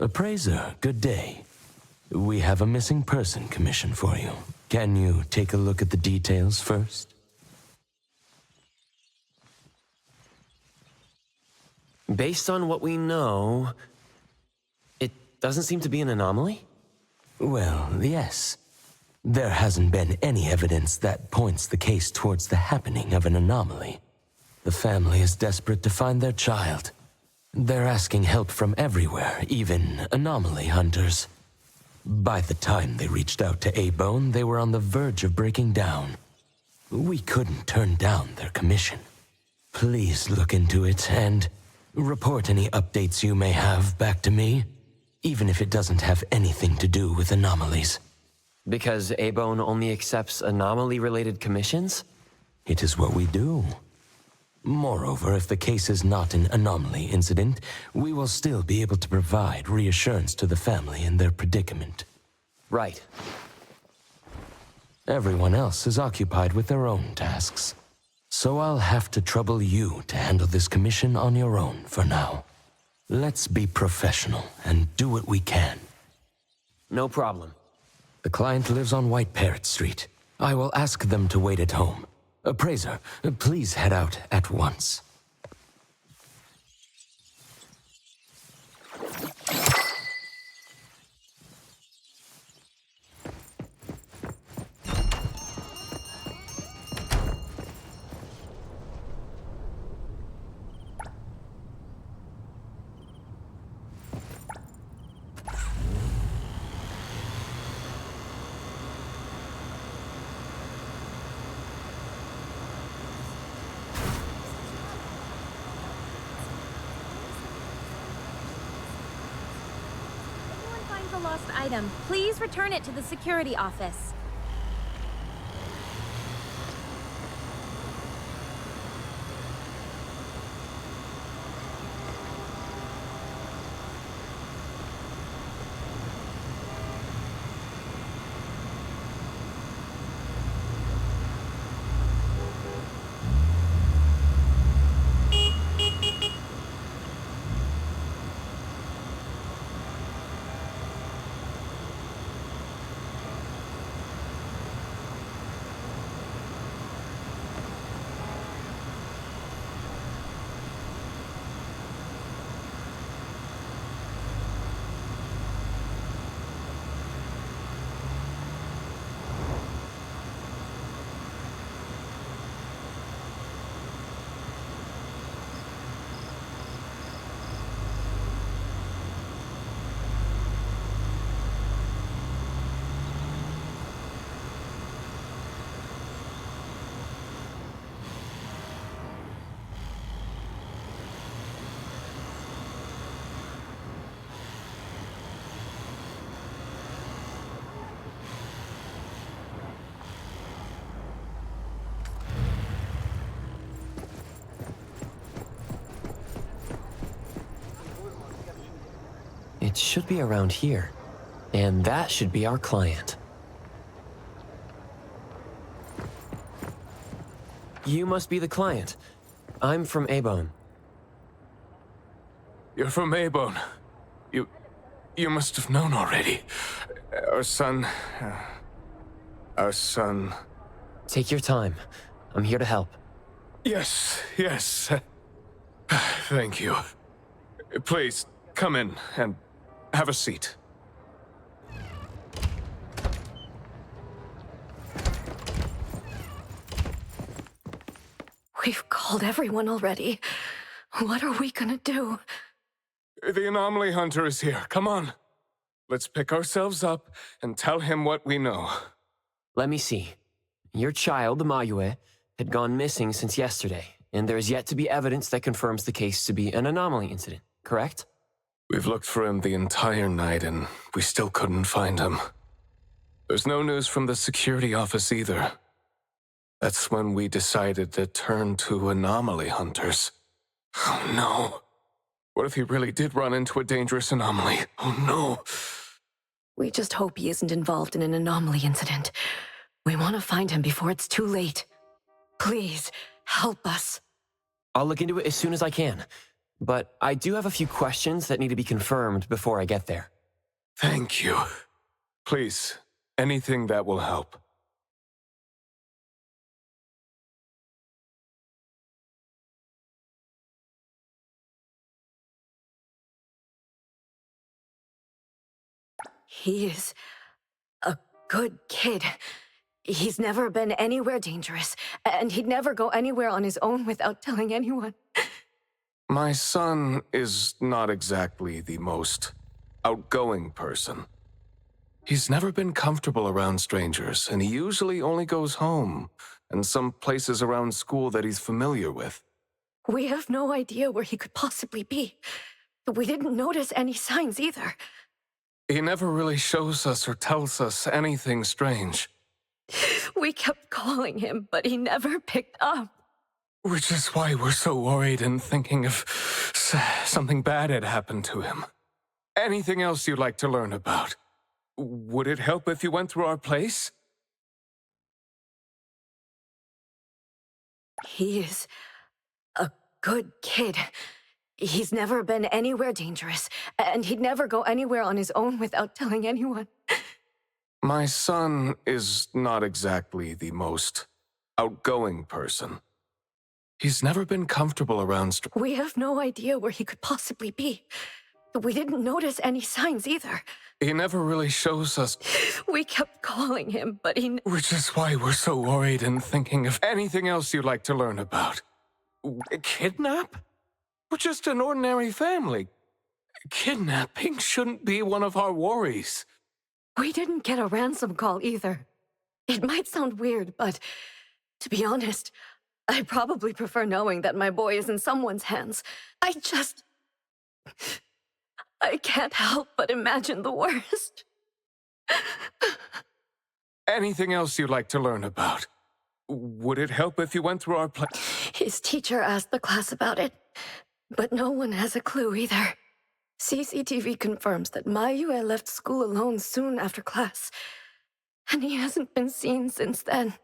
Appraiser, good day. We have a missing person commission for you. Can you take a look at the details first? Based on what we know, it doesn't seem to be an anomaly? Well, yes. There hasn't been any evidence that points the case towards the happening of an anomaly. The family is desperate to find their child. They're asking help from everywhere, even anomaly hunters. By the time they reached out to A-Bone, they were on the verge of breaking down. We couldn't turn down their commission. Please look into it and report any updates you may have back to me, even if it doesn't have anything to do with anomalies. Because A-Bone only accepts anomaly-related commissions? It is what we do. Moreover, if the case is not an anomaly incident, we will still be able to provide reassurance to the family in their predicament. Right. Everyone else is occupied with their own tasks. So I'll have to trouble you to handle this commission on your own for now. Let's be professional and do what we can. No problem. The client lives on White Parrot Street. I will ask them to wait at home. Appraiser, please head out at once. A lost item. Please return it to the security office. It should be around here. And that should be our client. You must be the client. I'm from A-Bone. You're from A-Bone. You must have known already. Our son... Take your time. I'm here to help. Yes. Thank you. Please, come in and have a seat. We've called everyone already. What are we gonna do? The anomaly hunter is here. Come on. Let's pick ourselves up and tell him what we know. Let me see. Your child, Mayue, had gone missing since yesterday, and there's yet to be evidence that confirms the case to be an anomaly incident, correct? We've looked for him the entire night, and we still couldn't find him. There's no news from the security office either. That's when we decided to turn to anomaly hunters. Oh no. What if he really did run into a dangerous anomaly? Oh no. We just hope he isn't involved in an anomaly incident. We want to find him before it's too late. Please, help us. I'll look into it as soon as I can. but I do have a few questions that need to be confirmed before I get there. Thank you. Please, anything that will help. He is a good kid. He's never been anywhere dangerous, and he'd never go anywhere on his own without telling anyone. My son is not exactly the most outgoing person. He's never been comfortable around strangers, and he usually only goes home and some places around school that he's familiar with. We have no idea where he could possibly be. We didn't notice any signs either. He never really shows us or tells us anything strange. We kept calling him, but he never picked up. Which is why we're so worried and thinking of something bad had happened to him. Anything else you'd like to learn about? Would it help if you went through our place? He is a good kid. He's never been anywhere dangerous, and he'd never go anywhere on his own without telling anyone. My son is not exactly the most outgoing person. He's never been comfortable around We have no idea where he could possibly be. We didn't notice any signs either. He never really shows us. We kept calling him, but Which is why we're so worried and thinking of anything else you'd like to learn about. A kidnap? We're just an ordinary family. Kidnapping shouldn't be one of our worries. We didn't get a ransom call either. It might sound weird, but to be honest, I probably prefer knowing that my boy is in someone's hands. I can't help but imagine the worst. Anything else you'd like to learn about? Would it help if you went through our place? His teacher asked the class about it, but no one has a clue either. CCTV confirms that Mayue left school alone soon after class, and he hasn't been seen since then.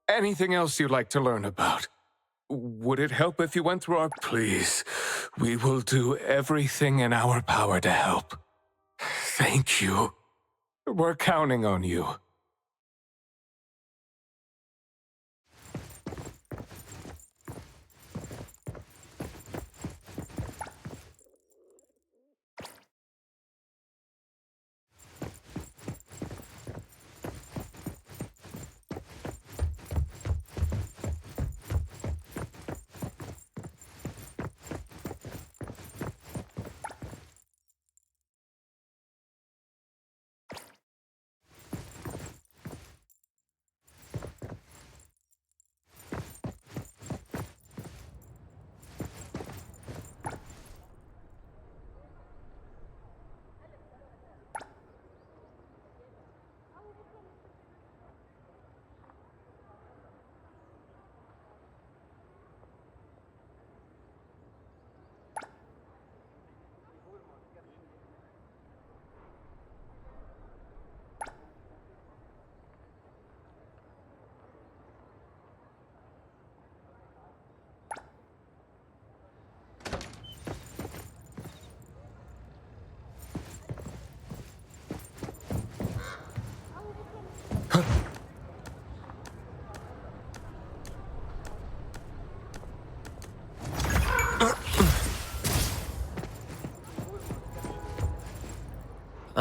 Anything else you'd like to learn about? Would it help if you went through our... Please, we will do everything in our power to help. Thank you. We're counting on you.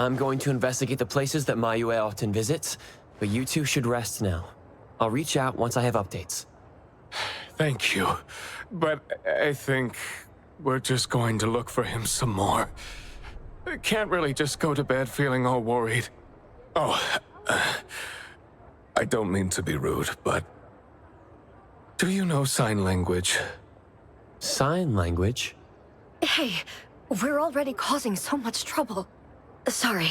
I'm going to investigate the places that Mayue often visits, but you two should rest now. I'll reach out once I have updates. Thank you. But I think we're just going to look for him some more. I can't really just go to bed feeling all worried. Oh, I don't mean to be rude, but... do you know sign language? Sign language? Hey, we're already causing so much trouble. Sorry,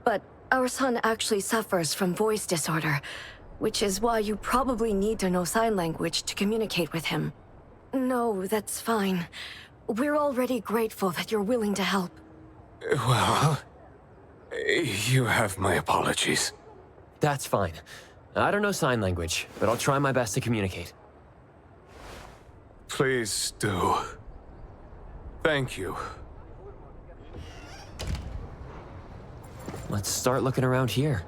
but our son actually suffers from voice disorder, which is why you probably need to know sign language to communicate with him. No, that's fine. We're already grateful that you're willing to help. Well, you have my apologies. That's fine. I don't know sign language, but I'll try my best to communicate. Please do. Thank you. Let's start looking around here.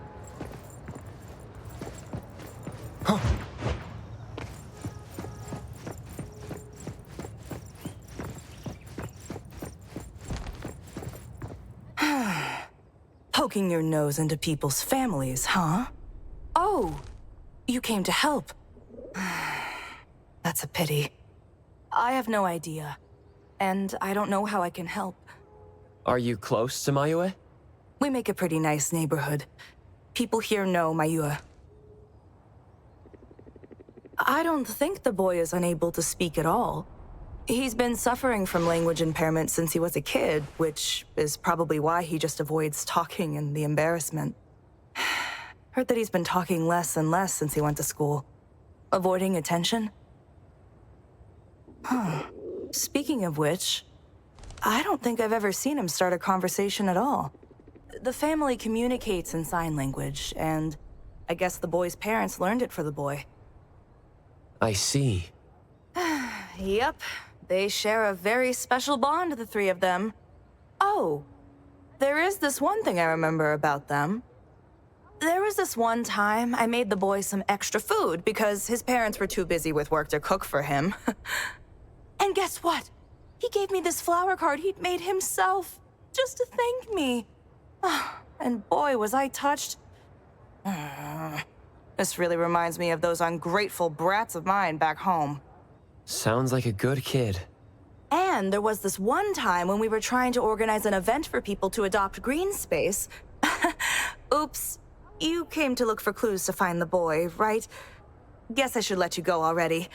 Poking your nose into people's families, huh? Oh, you came to help. That's a pity. I have no idea, and I don't know how I can help. Are you close to Mayue? We make a pretty nice neighborhood. People here know Mayue. I don't think the boy is unable to speak at all. He's been suffering from language impairment since he was a kid, which is probably why he just avoids talking and the embarrassment. Heard that he's been talking less and less since he went to school. Avoiding attention? Speaking of which, I don't think I've ever seen him start a conversation at all. The family communicates in sign language, and I guess the boy's parents learned it for the boy. I see. Yep, they share a very special bond, the three of them. Oh, there is this one thing I remember about them. There was this one time I made the boy some extra food because his parents were too busy with work to cook for him. And guess what? He gave me this flower card he'd made himself, just to thank me. And boy, was I touched. This really reminds me of those ungrateful brats of mine back home. Sounds like a good kid. And there was this one time when we were trying to organize an event for people to adopt green space. Oops, you came to look for clues to find the boy, right? Guess I should let you go already.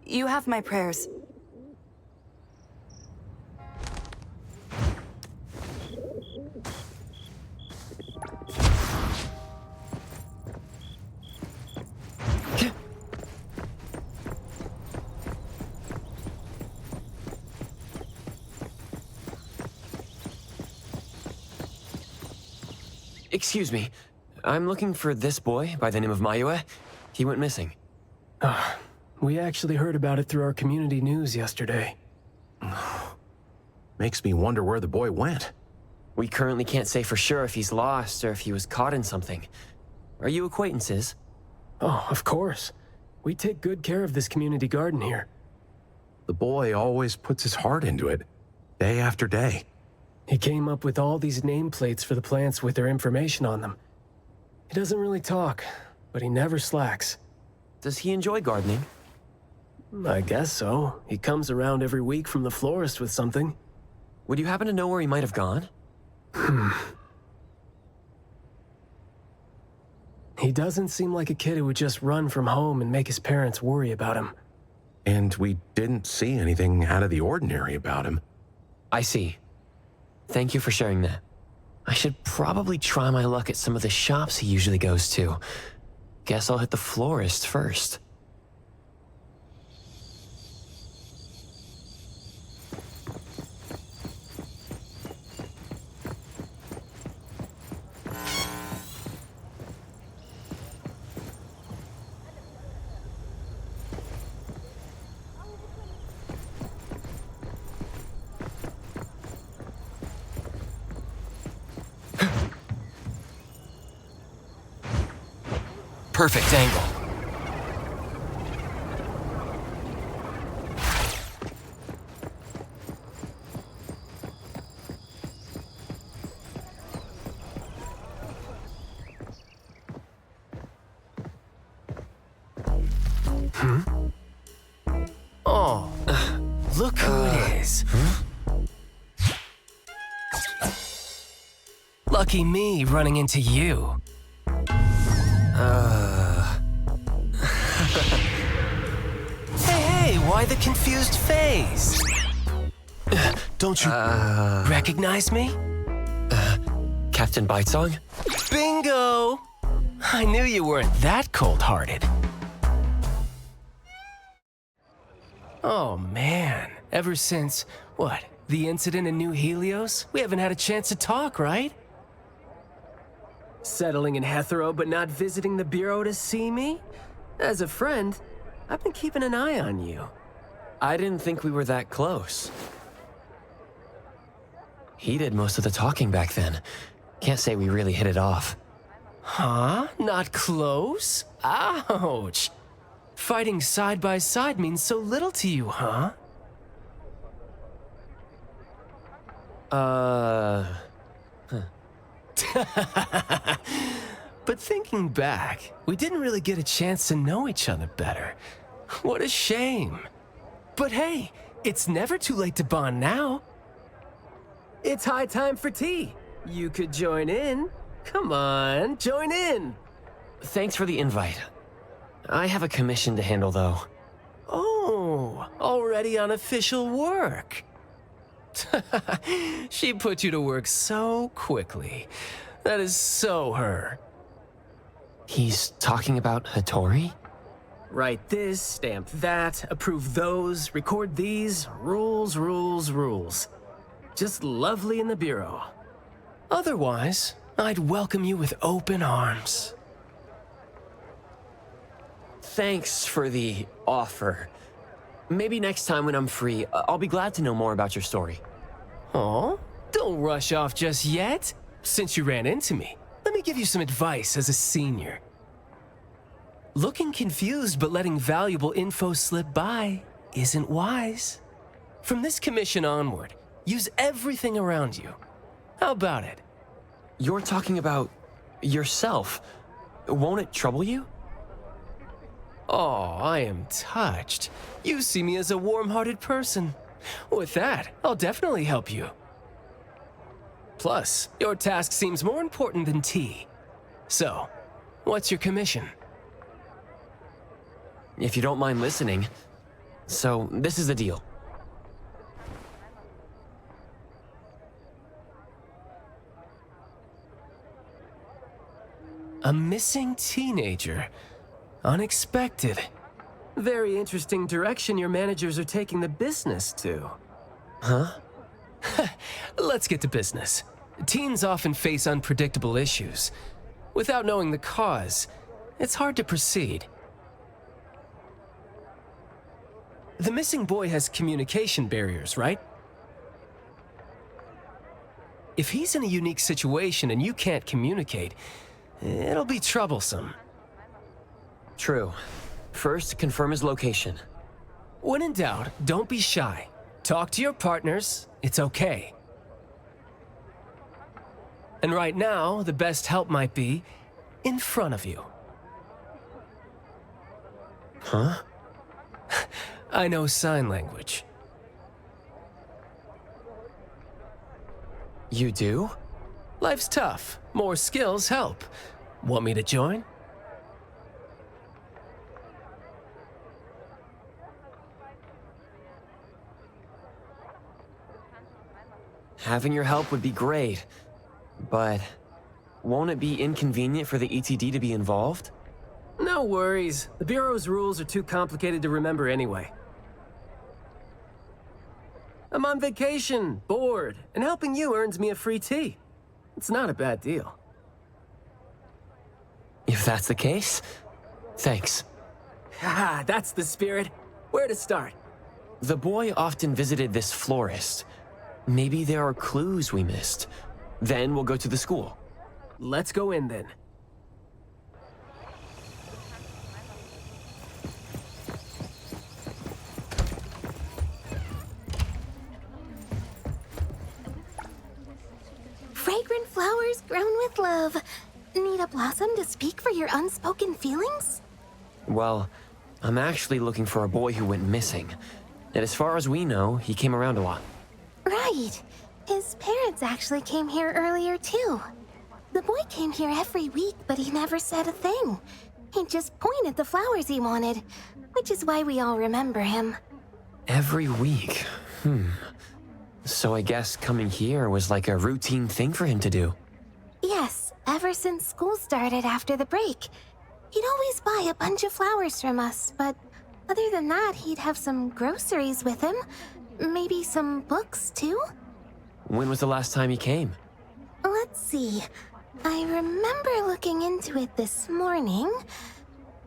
You have my prayers. Excuse me. I'm looking for this boy by the name of Mayue. He went missing. We actually heard about it through our community news yesterday. Makes me wonder where the boy went. We currently can't say for sure if he's lost or if he was caught in something. Are you acquaintances? Oh, of course. We take good care of this community garden here. The boy always puts his heart into it, day after day. He came up with all these nameplates for the plants with their information on them. He doesn't really talk, but he never slacks. Does he enjoy gardening? I guess so. He comes around every week from the florist with something. Would you happen to know where he might have gone? He doesn't seem like a kid who would just run from home and make his parents worry about him. And we didn't see anything out of the ordinary about him. I see. Thank you for sharing that. I should probably try my luck at some of the shops he usually goes to. Guess I'll hit the florist first. Perfect angle. Oh, look who it is. Lucky me running into you. Hey, why the confused face? Don't you... Recognize me? Captain Bitesong? Bingo! I knew you weren't that cold-hearted. Oh, man. Ever since, what, the incident in New Helios? We haven't had a chance to talk, right? Settling in Hetero but not visiting the Bureau to see me? As a friend, I've been keeping an eye on you. I didn't think we were that close. He did most of the talking back then. Can't say we really hit it off. Huh? Not close? Ouch! Fighting side by side means so little to you, huh? But thinking back, we didn't really get a chance to know each other better. What a shame. But hey, it's never too late to bond now. It's high time for tea. You could join in. Come on, join in. Thanks for the invite. I have a commission to handle, though. Oh, already on official work. She put you to work so quickly. That is so her. He's talking about Hattori? Write this, stamp that, approve those, record these, rules, rules, rules. Just lovely in the bureau. Otherwise, I'd welcome you with open arms. Thanks for the offer. Maybe next time when I'm free, I'll be glad to know more about your story. Aw, don't rush off just yet. Since you ran into me, let me give you some advice as a senior. Looking confused but letting valuable info slip by isn't wise. From this commission onward, use everything around you. How about it? You're talking about yourself. Won't it trouble you? Oh, I am touched. You see me as a warm-hearted person. With that, I'll definitely help you. Plus, your task seems more important than tea. So, what's your commission? If you don't mind listening. So, this is the deal. A missing teenager. Unexpected. Very interesting direction your managers are taking the business to. Huh? Let's get to business. Teens often face unpredictable issues. Without knowing the cause, it's hard to proceed. The missing boy has communication barriers, right? If he's in a unique situation and you can't communicate, it'll be troublesome. True. First, confirm his location. When in doubt, don't be shy. Talk to your partners, it's okay. And right now, the best help might be in front of you. Huh? I know sign language. You do? Life's tough. More skills help. Want me to join? Having your help would be great, but won't it be inconvenient for the ETD to be involved? No worries. The Bureau's rules are too complicated to remember anyway. I'm on vacation, bored, and helping you earns me a free tea. It's not a bad deal. If that's the case, thanks. Haha, that's the spirit. Where to start? The boy often visited this florist. Maybe there are clues we missed. Then we'll go to the school. Let's go in then. Fragrant flowers grown with love. Need a blossom to speak for your unspoken feelings? Well, I'm actually looking for a boy who went missing. And as far as we know, he came around a lot. Right. His parents actually came here earlier, too. The boy came here every week, but he never said a thing. He just pointed the flowers he wanted, which is why we all remember him. Every week? So I guess coming here was like a routine thing for him to do. Yes, ever since school started after the break. He'd always buy a bunch of flowers from us, but other than that, he'd have some groceries with him. Maybe some books, too? When was the last time he came? Let's see. I remember looking into it this morning.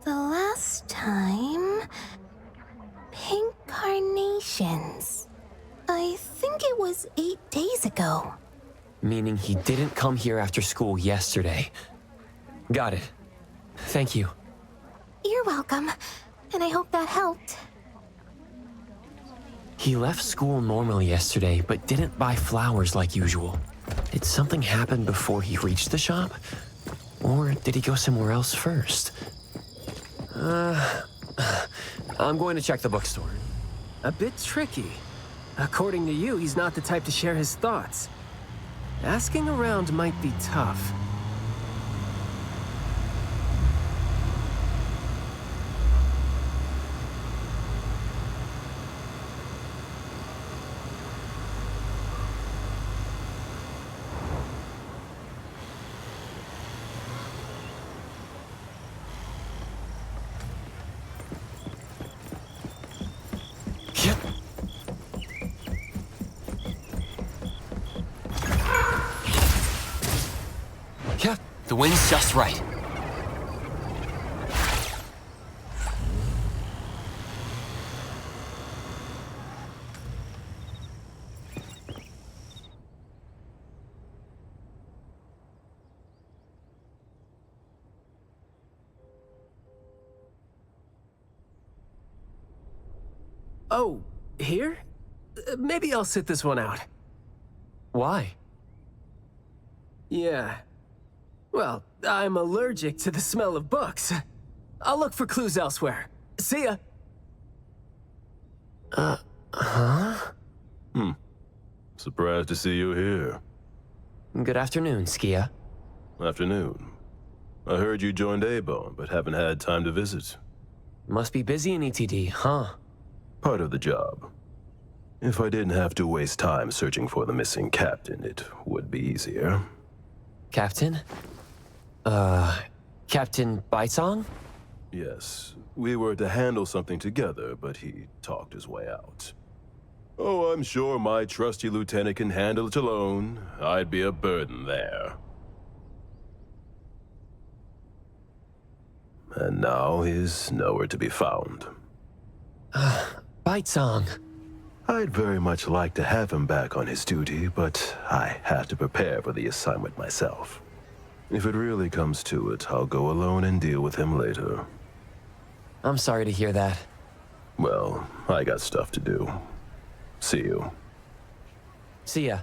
The last time... Pink carnations. I think it was 8 days ago. Meaning he didn't come here after school yesterday. Got it. Thank you. You're welcome. And I hope that helped. He left school normally yesterday, but didn't buy flowers like usual. Did something happen before he reached the shop? Or did he go somewhere else first? I'm going to check the bookstore. A bit tricky. According to you, he's not the type to share his thoughts. Asking around might be tough. Yeah, the wind's just right. Oh, here? Maybe I'll sit this one out. Why? Yeah. Well, I'm allergic to the smell of books. I'll look for clues elsewhere. See ya. Surprised to see you here. Good afternoon, Skia. Afternoon. I heard you joined A-Bone, but haven't had time to visit. Must be busy in ETD, huh? Part of the job. If I didn't have to waste time searching for the missing captain, it would be easier. Captain? Captain Baisong? Yes, we were to handle something together, but he talked his way out. Oh, I'm sure my trusty lieutenant can handle it alone. I'd be a burden there. And now he's nowhere to be found. Baisong. I'd very much like to have him back on his duty, but I have to prepare for the assignment myself. If it really comes to it, I'll go alone and deal with him later. I'm sorry to hear that. Well, I got stuff to do. See you. See ya.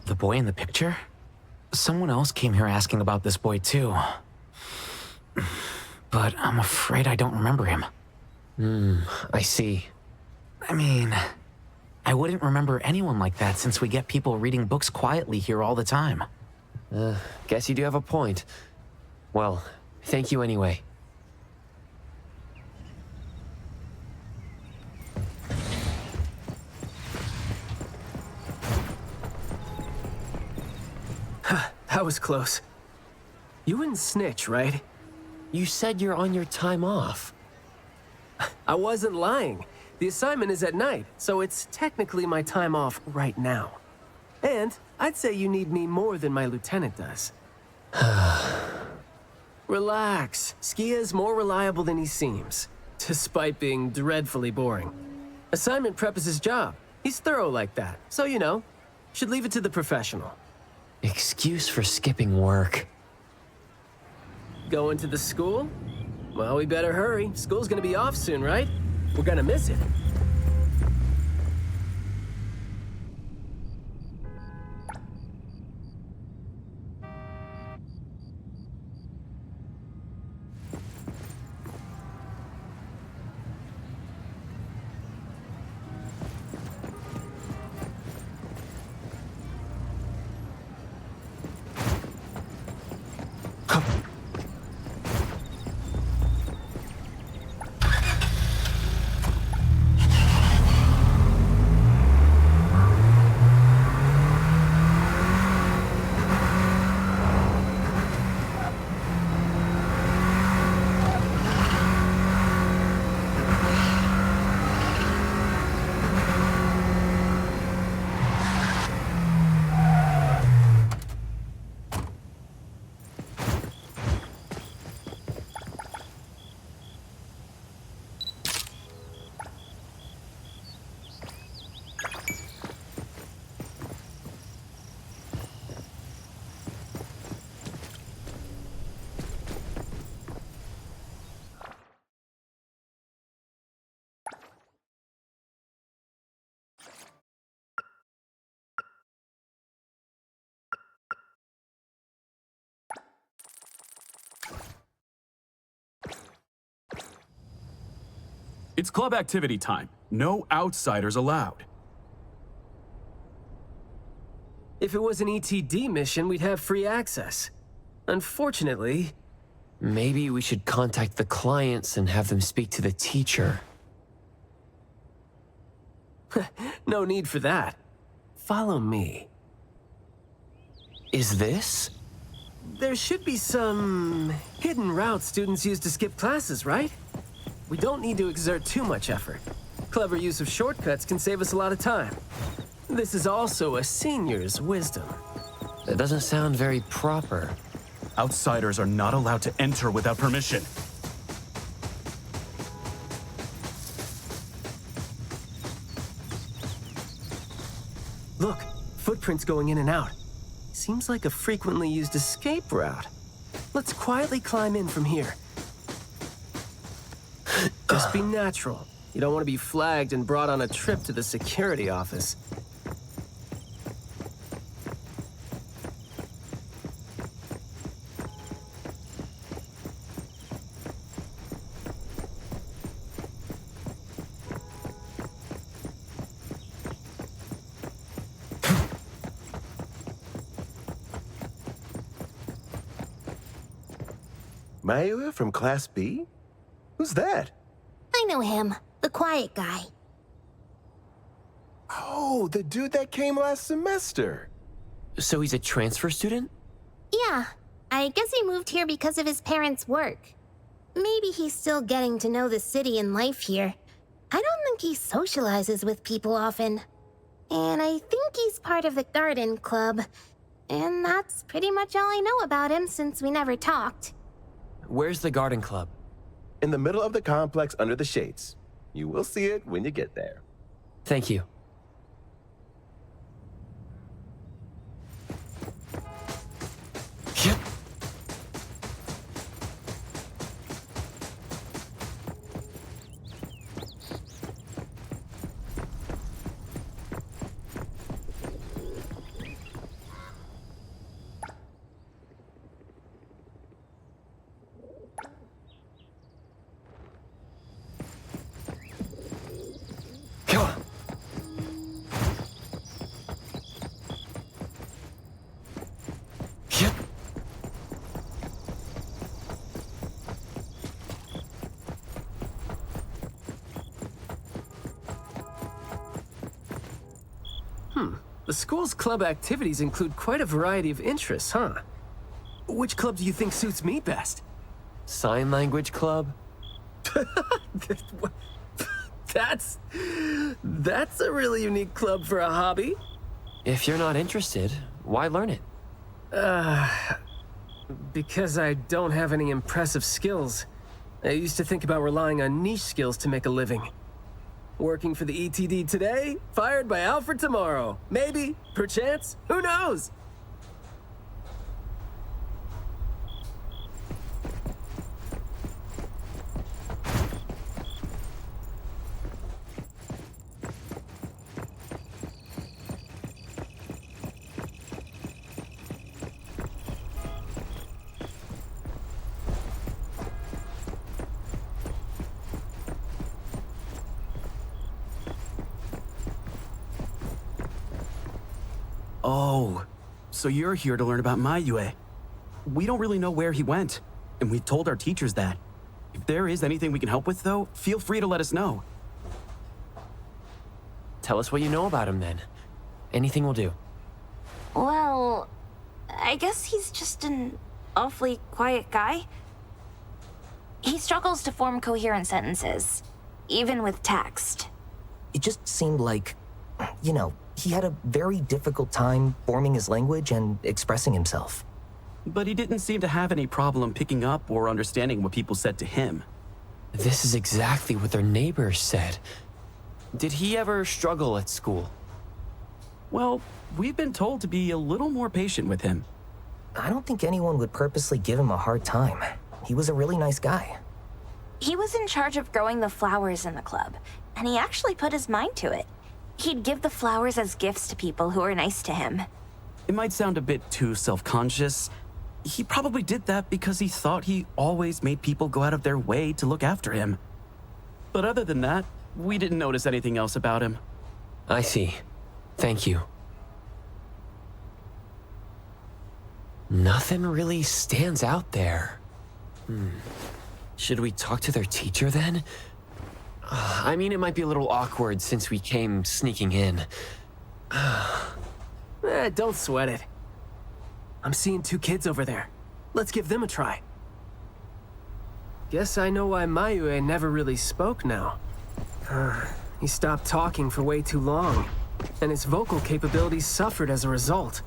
The boy in the picture? Someone else came here asking about this boy too. But I'm afraid I don't remember him. I see. I mean, I wouldn't remember anyone like that since we get people reading books quietly here all the time. Guess you do have a point. Well, thank you anyway. That was close. You wouldn't snitch, right? You said you're on your time off. I wasn't lying. The assignment is at night, so it's technically my time off right now. And I'd say you need me more than my lieutenant does. Relax. Skia's more reliable than he seems, despite being dreadfully boring. Assignment prep is his job. He's thorough like that, so you know, should leave it to the professional. Excuse for skipping work. Going to the school? Well, we better hurry. School's gonna be off soon, right? We're gonna miss it. It's club activity time. No outsiders allowed. If it was an ETD mission, we'd have free access. Unfortunately... Maybe we should contact the clients and have them speak to the teacher. No need for that. Follow me. Is this? There should be some hidden routes students use to skip classes, right? We don't need to exert too much effort. Clever use of shortcuts can save us a lot of time. This is also a senior's wisdom. That doesn't sound very proper. Outsiders are not allowed to enter without permission. Look, footprints going in and out. Seems like a frequently used escape route. Let's quietly climb in from here. Just be natural. You don't want to be flagged and brought on a trip to the security office. Mayua from Class B? Who's that? I know him, the quiet guy. Oh, the dude that came last semester. So he's a transfer student? Yeah, I guess he moved here because of his parents' work. Maybe he's still getting to know the city and life here. I don't think he socializes with people often. And I think he's part of the garden club. And that's pretty much all I know about him since we never talked. Where's the garden club? In the middle of the complex under the shades. You will see it when you get there. Thank you. Yep. Come on. Yep. The school's club activities include quite a variety of interests, huh? Which club do you think suits me best? Sign language club? That's a really unique club for a hobby. If you're not interested, why learn it? Because I don't have any impressive skills. I used to think about relying on niche skills to make a living. Working for the ETD today, fired by Alfred tomorrow. Maybe, perchance, who knows? Oh, so you're here to learn about Mayue. We don't really know where he went, and we've told our teachers that. If there is anything we can help with, though, feel free to let us know. Tell us what you know about him then. Anything will do. Well, I guess he's just an awfully quiet guy. He struggles to form coherent sentences, even with text. It just seemed like, he had a very difficult time forming his language and expressing himself. But he didn't seem to have any problem picking up or understanding what people said to him. This is exactly what their neighbors said. Did he ever struggle at school? Well, we've been told to be a little more patient with him. I don't think anyone would purposely give him a hard time. He was a really nice guy. He was in charge of growing the flowers in the club, and he actually put his mind to it. He'd give the flowers as gifts to people who were nice to him. It might sound a bit too self-conscious. He probably did that because he thought he always made people go out of their way to look after him. But other than that, we didn't notice anything else about him. I see. Thank you. Nothing really stands out there. Should we talk to their teacher then? I mean, it might be a little awkward since we came sneaking in. Don't sweat it. I'm seeing 2 kids over there. Let's give them a try. Guess I know why Mayue never really spoke now. He stopped talking for way too long, and his vocal capabilities suffered as a result.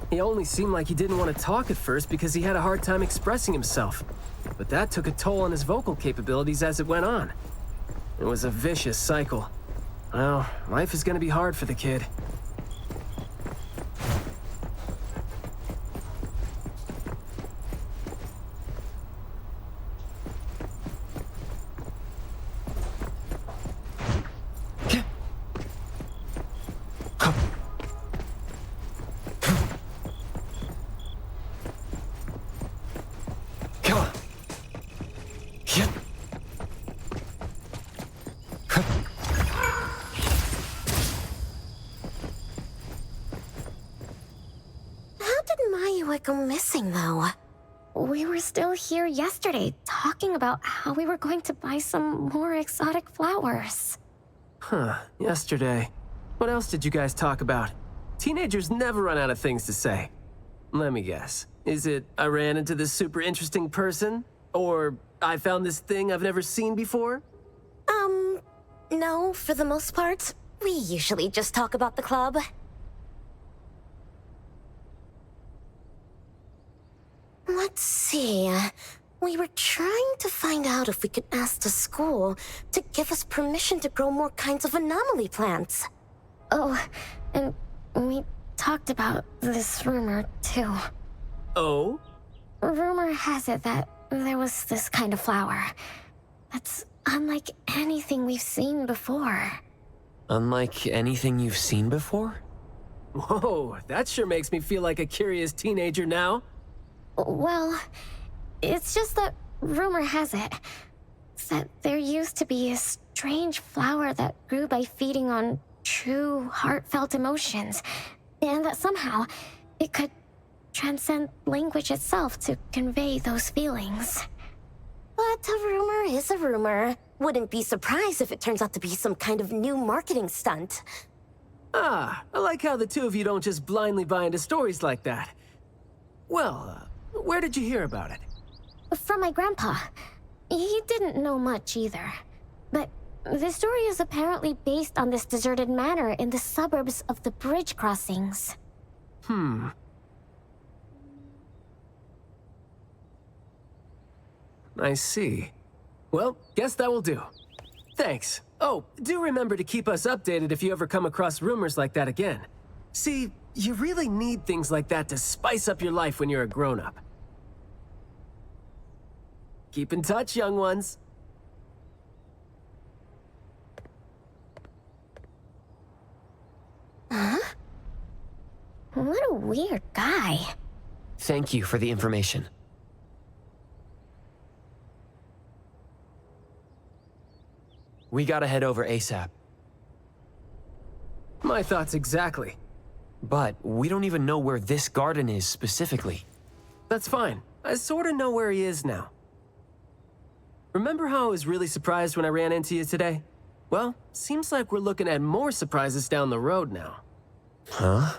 He only seemed like he didn't want to talk at first because he had a hard time expressing himself. But that took a toll on his vocal capabilities as it went on. It was a vicious cycle. Well, life is going to be hard for the kid. Go missing, though. We were still here yesterday, talking about how we were going to buy some more exotic flowers. Yesterday. What else did you guys talk about? Teenagers never run out of things to say. Let me guess. Is it, I ran into this super interesting person? Or, I found this thing I've never seen before? No, for the most part. We usually just talk about the club. Let's see. We were trying to find out if we could ask the school to give us permission to grow more kinds of anomaly plants. Oh, and we talked about this rumor, too. Oh? Rumor has it that there was this kind of flower that's unlike anything we've seen before. Unlike anything you've seen before? Whoa, that sure makes me feel like a curious teenager now. Well, it's just that rumor has it that there used to be a strange flower that grew by feeding on true, heartfelt emotions, and that somehow it could transcend language itself to convey those feelings. But a rumor is a rumor. Wouldn't be surprised if it turns out to be some kind of new marketing stunt. I like how the 2 of you don't just blindly buy into stories like that. Well, where did you hear about it? From my grandpa. He didn't know much either. But the story is apparently based on this deserted manor in the suburbs of the bridge crossings. I see. Well, guess that will do. Thanks. Oh, do remember to keep us updated if you ever come across rumors like that again. See, you really need things like that to spice up your life when you're a grown-up. Keep in touch, young ones. Huh? What a weird guy. Thank you for the information. We gotta head over ASAP. My thoughts exactly. But we don't even know where this garden is specifically. That's fine. I sorta know where he is now. Remember how I was really surprised when I ran into you today? Well, seems like we're looking at more surprises down the road now. Huh?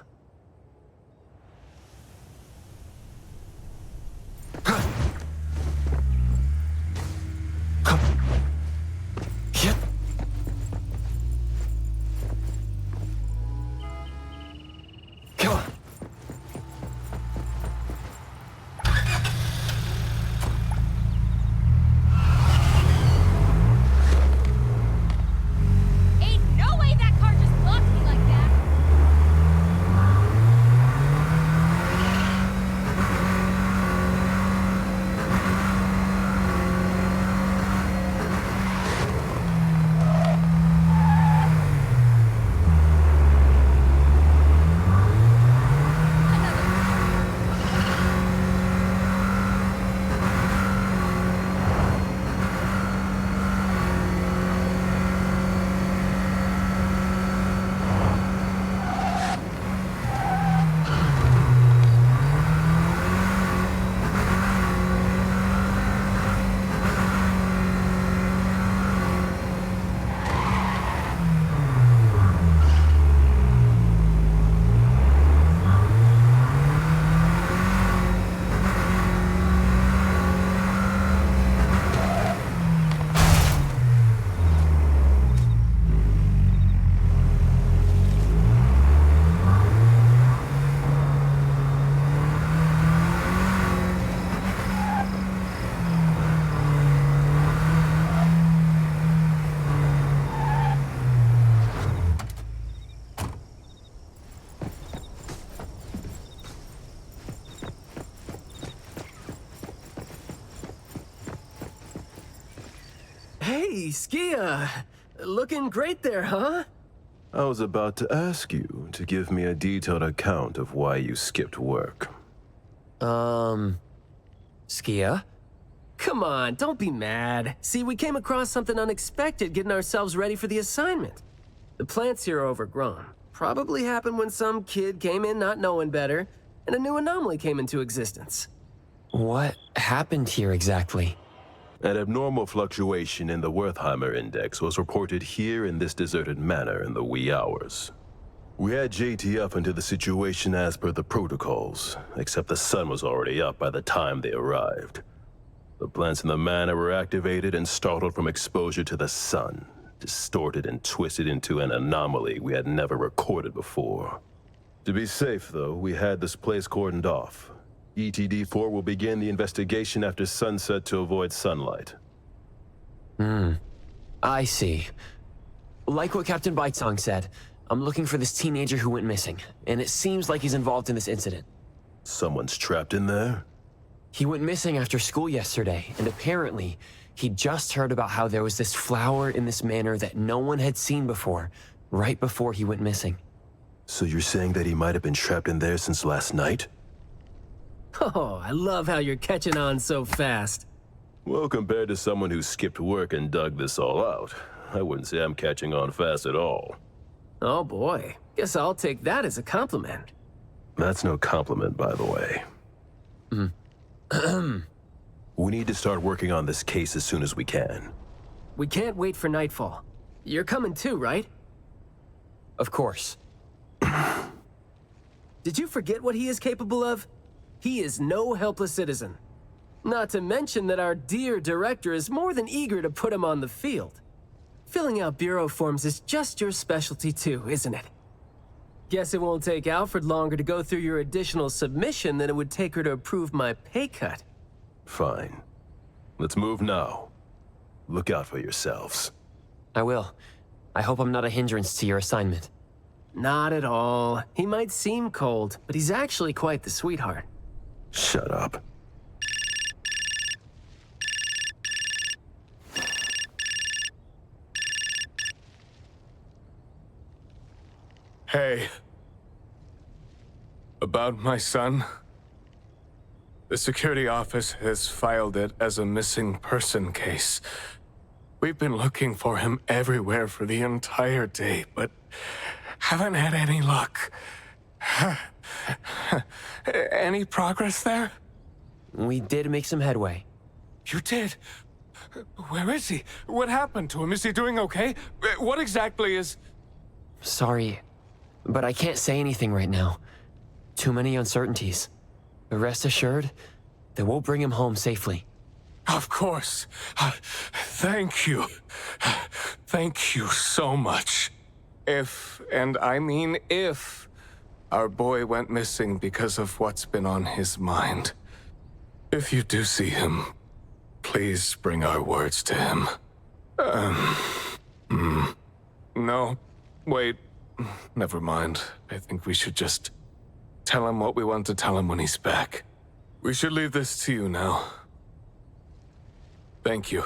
Hey, Skia. Looking great there, huh? I was about to ask you to give me a detailed account of why you skipped work. Skia? Come on, don't be mad. See, we came across something unexpected getting ourselves ready for the assignment. The plants here are overgrown. Probably happened when some kid came in not knowing better, and a new anomaly came into existence. What happened here exactly? An abnormal fluctuation in the Wertheimer index was reported here in this deserted manor in the wee hours. We had JTF into the situation as per the protocols, except the sun was already up by the time they arrived. The plants in the manor were activated and startled from exposure to the sun, distorted and twisted into an anomaly we had never recorded before. To be safe, though, we had this place cordoned off. ETD-4 will begin the investigation after sunset to avoid sunlight. I see. Like what Captain Baitsong said, I'm looking for this teenager who went missing, and it seems like he's involved in this incident. Someone's trapped in there? He went missing after school yesterday, and apparently, he just heard about how there was this flower in this manor that no one had seen before, right before he went missing. So you're saying that he might have been trapped in there since last night? Oh, I love how you're catching on so fast. Well, compared to someone who skipped work and dug this all out, I wouldn't say I'm catching on fast at all. Oh boy, guess I'll take that as a compliment. That's no compliment, by the way. We need to start working on this case as soon as we can. We can't wait for nightfall. You're coming too, right? Of course. Did you forget what he is capable of? He is no helpless citizen. Not to mention that our dear director is more than eager to put him on the field. Filling out bureau forms is just your specialty too, isn't it? Guess it won't take Alfred longer to go through your additional submission than it would take her to approve my pay cut. Fine. Let's move now. Look out for yourselves. I will. I hope I'm not a hindrance to your assignment. Not at all. He might seem cold, but he's actually quite the sweetheart. Shut up. Hey. About my son? The security office has filed it as a missing person case. We've been looking for him everywhere for the entire day, but haven't had any luck. Any progress there? We did make some headway. You did? Where is he? What happened to him? Is he doing okay? What exactly is... Sorry, but I can't say anything right now. Too many uncertainties. But rest assured that we'll bring him home safely. Of course. Thank you. Thank you so much. If, and I mean if, our boy went missing because of what's been on his mind. If you do see him, please bring our words to him. No, wait. Never mind. I think we should just tell him what we want to tell him when he's back. We should leave this to you now. Thank you.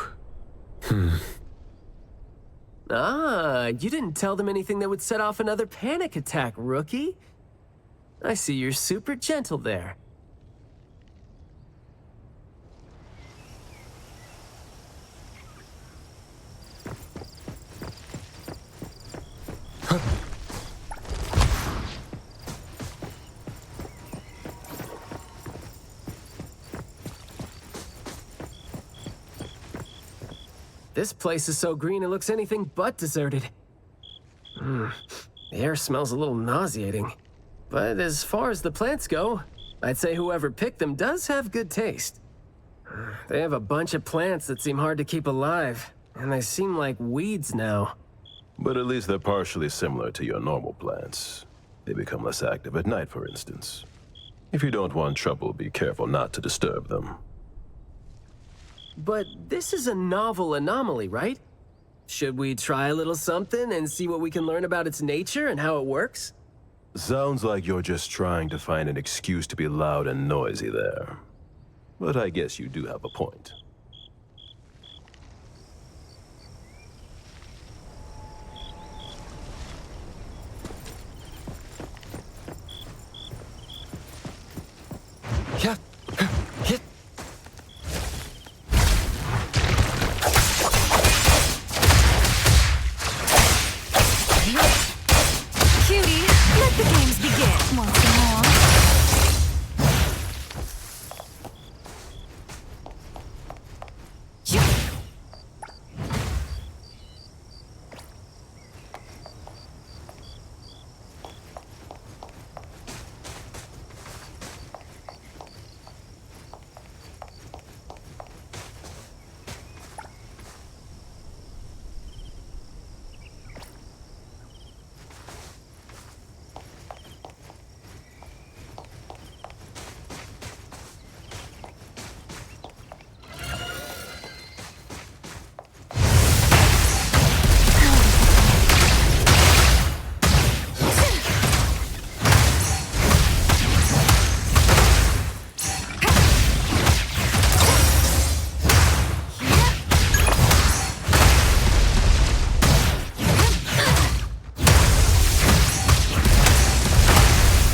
Ah, you didn't tell them anything that would set off another panic attack, rookie. I see you're super gentle there. This place is so green it looks anything but deserted. The air smells a little nauseating. But as far as the plants go, I'd say whoever picked them does have good taste. They have a bunch of plants that seem hard to keep alive, and they seem like weeds now. But at least they're partially similar to your normal plants. They become less active at night, for instance. If you don't want trouble, be careful not to disturb them. But this is a novel anomaly, right? Should we try a little something and see what we can learn about its nature and how it works? Sounds like you're just trying to find an excuse to be loud and noisy there. But I guess you do have a point. Cutie, let the games begin. Want some more?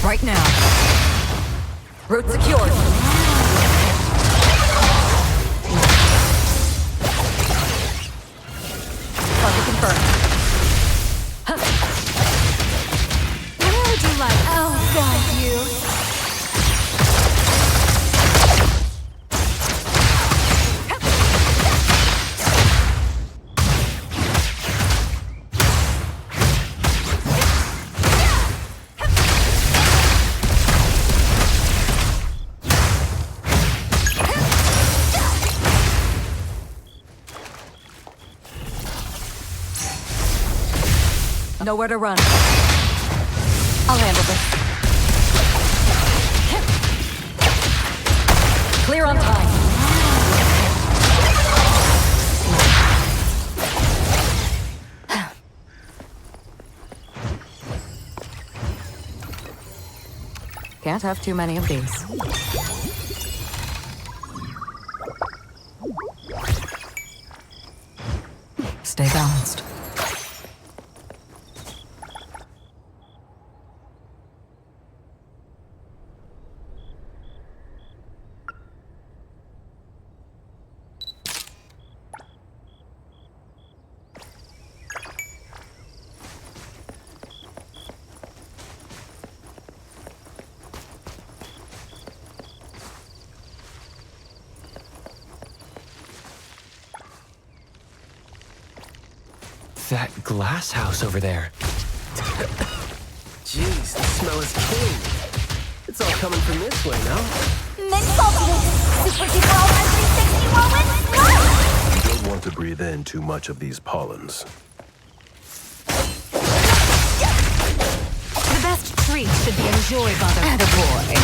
Right now. Route secured. Target confirmed. Where would you like? Oh, God, you. Nowhere to run. I'll handle this. Clear on time. Can't have too many of these. Stay balanced. That glass house over there. Jeez, the smell is killing me. It's all coming from this way, no? Super duper ultra 360 whirlwind. You don't want to breathe in too much of these pollens. The best treat should be enjoyed by the attaboy.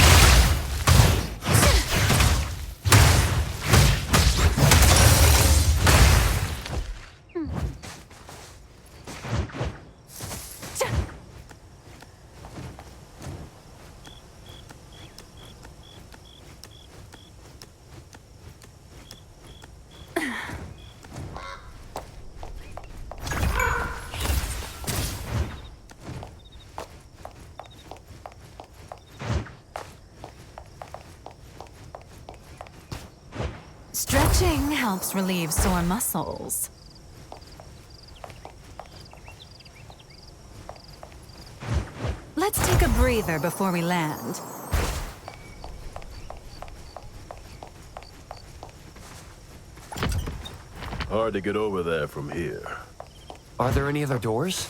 Stretching helps relieve sore muscles. Let's take a breather before we land. Hard to get over there from here. Are there any other doors?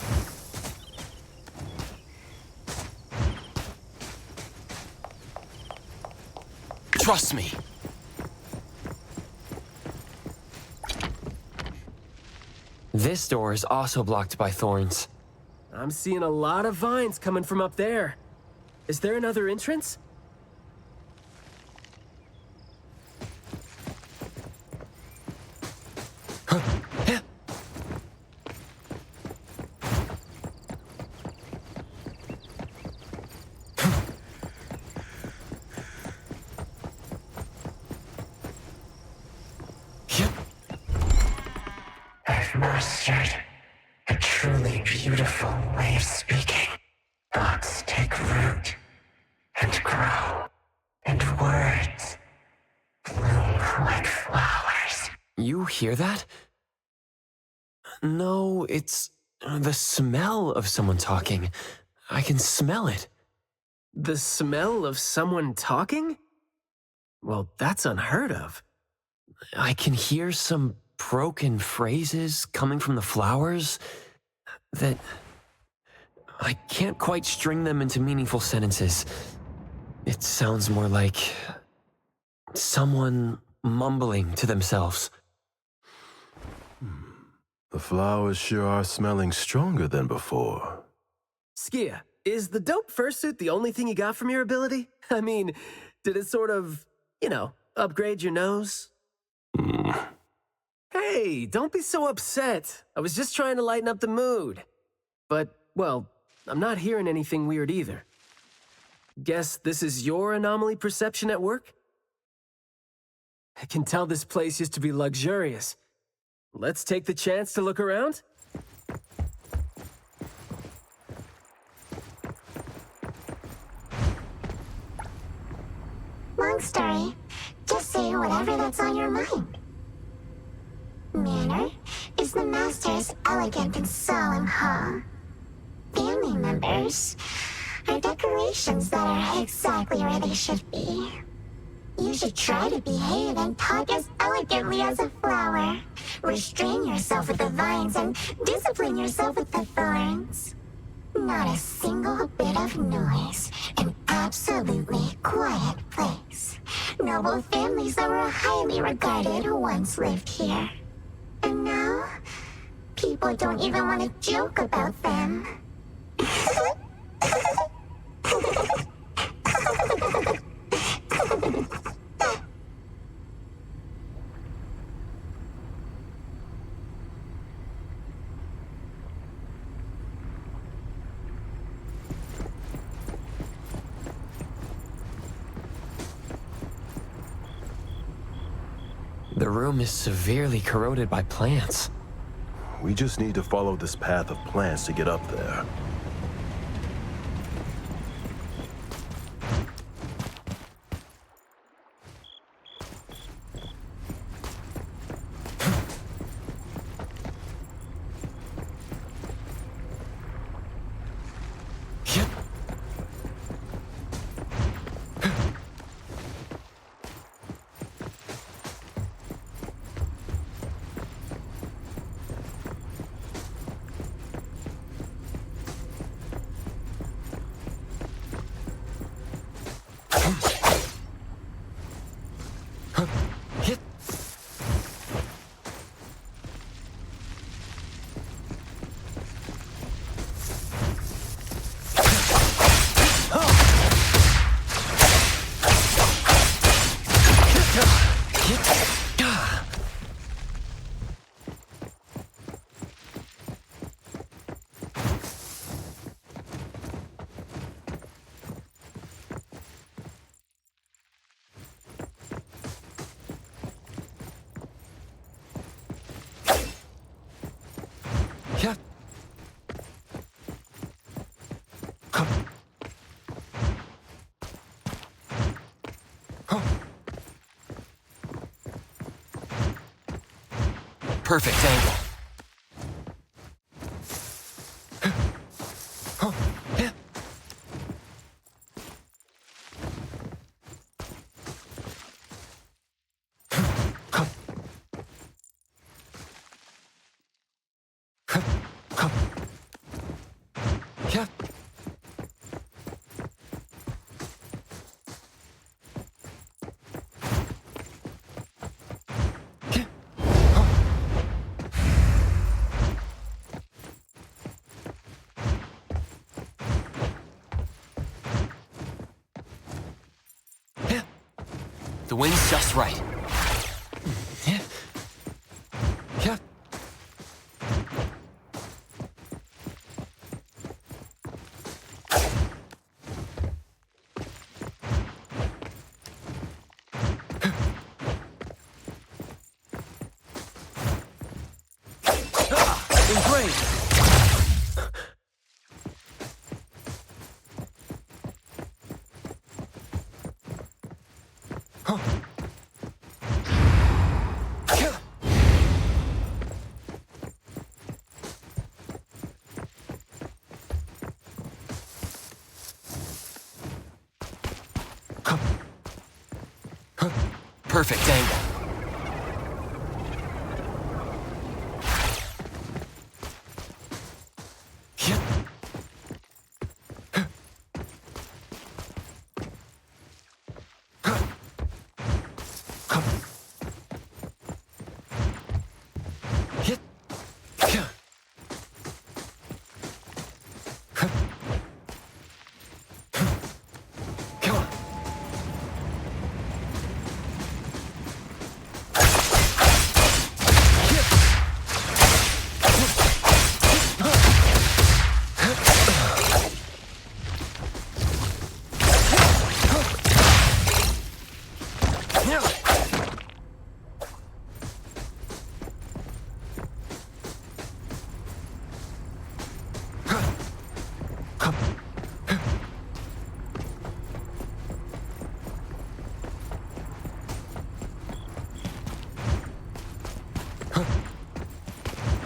Trust me. This door is also blocked by thorns. I'm seeing a lot of vines coming from up there. Is there another entrance? I've mastered a truly beautiful way of speaking. Thoughts take root and grow, and words You hear that? No, it's the smell of someone talking. I can smell it. The smell of someone talking? Well, that's unheard of. I can hear some broken phrases coming from the flowers that I can't quite string them into meaningful sentences. It sounds more like someone mumbling to themselves. The flowers sure are smelling stronger than before. Skia, is the dope fursuit the only thing you got from your ability? I mean, did it sort of, upgrade your nose? Hey, don't be so upset. I was just trying to lighten up the mood. But, well, I'm not hearing anything weird either. Guess this is your anomaly perception at work? I can tell this place used to be luxurious. Let's take the chance to look around? Long story. Just say whatever that's on your mind. Manner is the master's elegant and solemn hall. Family members are decorations that are exactly where they should be. You should try to behave and talk as elegantly as a flower. Restrain yourself with the vines and discipline yourself with the thorns. Not a single bit of noise. An absolutely quiet place. Noble families that were highly regarded once lived here. And now, people don't even want to joke about them. The room is severely corroded by plants. We just need to follow this path of plants to get up there. Perfect angle. The wind's just right. perfect angle.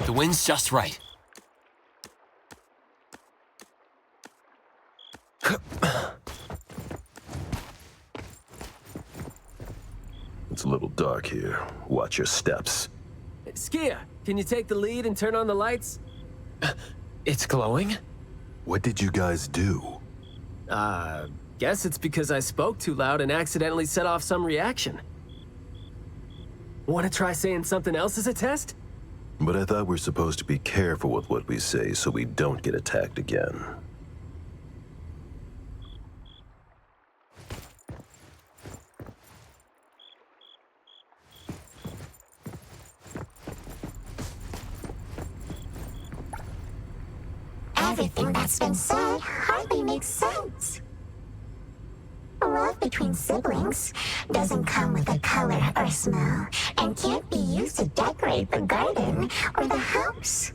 The wind's just right. It's a little dark here. Watch your steps. Skia, can you take the lead and turn on the lights? It's glowing? What did you guys do? Guess it's because I spoke too loud and accidentally set off some reaction. Want to try saying something else as a test? But I thought we're supposed to be careful with what we say so we don't get attacked again. Everything that's been said hardly makes sense. Love between siblings doesn't come with a color or smell and can't be used to decorate the garden or the house.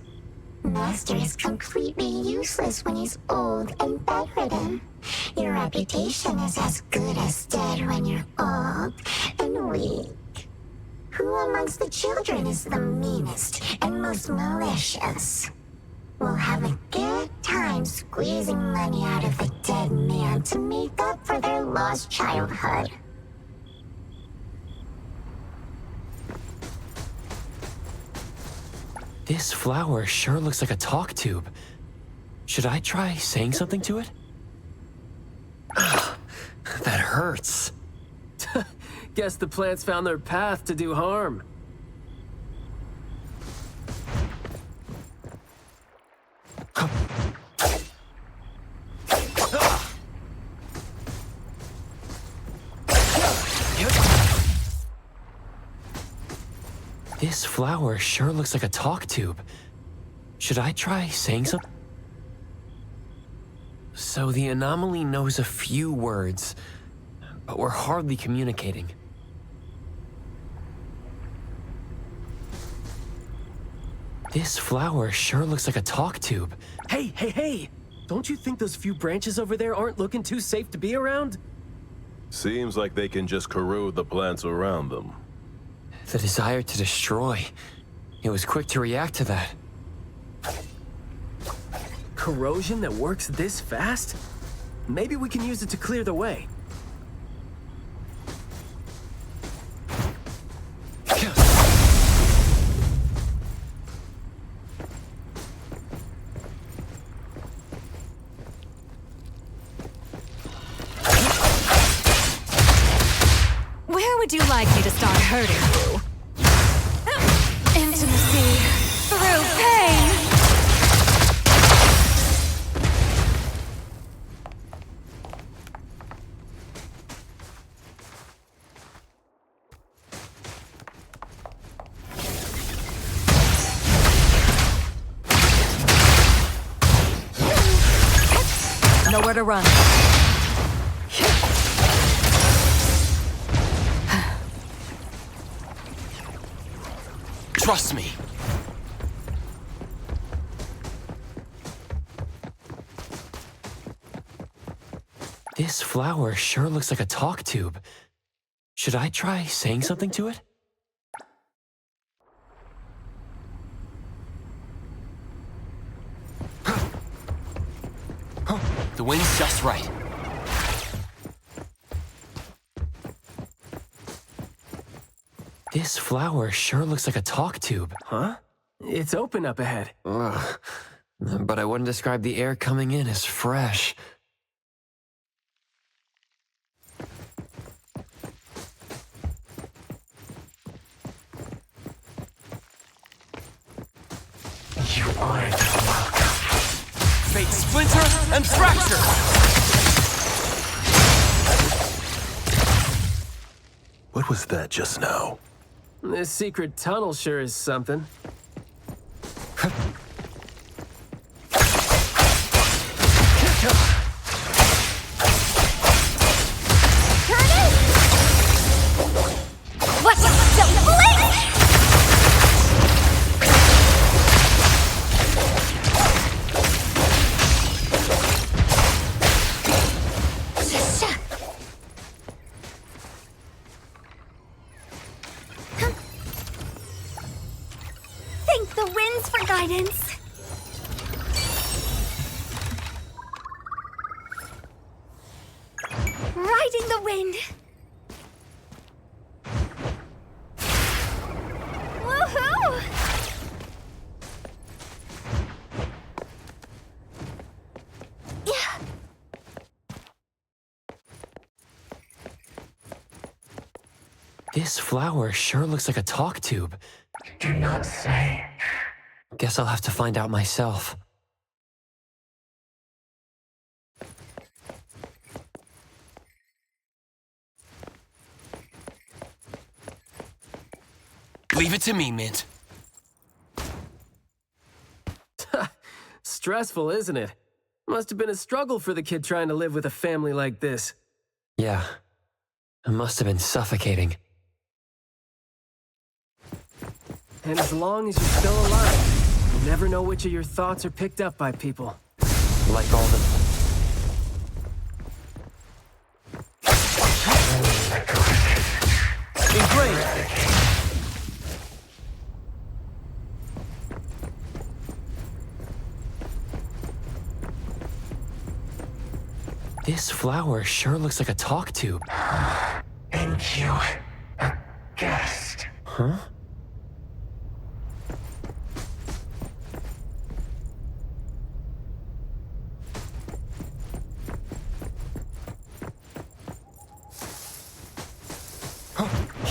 Master is completely useless when he's old and bedridden. Your reputation is as good as dead when you're old and weak. Who amongst the children is the meanest and most malicious? We'll have a good time squeezing money out of the dead man to make up for their lost childhood. This flower sure looks like a talk tube. Should I try saying something to it? That hurts. Guess the plants found their path to do harm. This flower sure looks like a talk tube. Should I try saying something? So the anomaly knows a few words, but we're hardly communicating. This flower sure looks like a talk tube. Hey! Don't you think those few branches over there aren't looking too safe to be around? Seems like they can just corrode the plants around them. The desire to destroy. It was quick to react to that. Corrosion that works this fast? Maybe we can use it to clear the way. Where would you like me to start hurting you? Intimacy through pain. Nowhere to run. Trust me. This flower sure looks like a talk tube. Should I try saying something to it? The wind's just right. This flower sure looks like a talk tube. Huh? It's open up ahead. Ugh. But I wouldn't describe the air coming in as fresh. You aren't welcome. Fate splinter and fracture! What was that just now? This secret tunnel sure is something. What's the blink? Thank the winds for guidance. Riding the wind. Woohoo! Yeah. This flower sure looks like a talk tube. Do not say. Guess I'll have to find out myself. Leave it to me, Mint. Stressful, isn't it? Must have been a struggle for the kid trying to live with a family like this. Yeah. It must have been suffocating. And as long as you're still alive, you never know which of your thoughts are picked up by people. Like all the... Engraved! This flower sure looks like a talk tube. Thank you. A guest. Huh?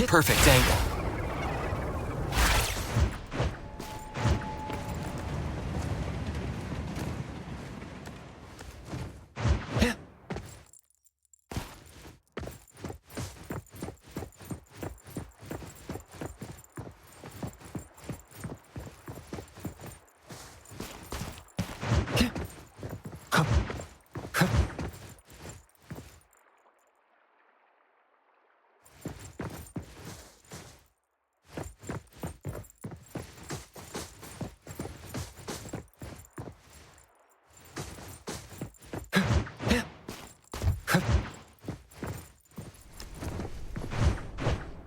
Perfect angle.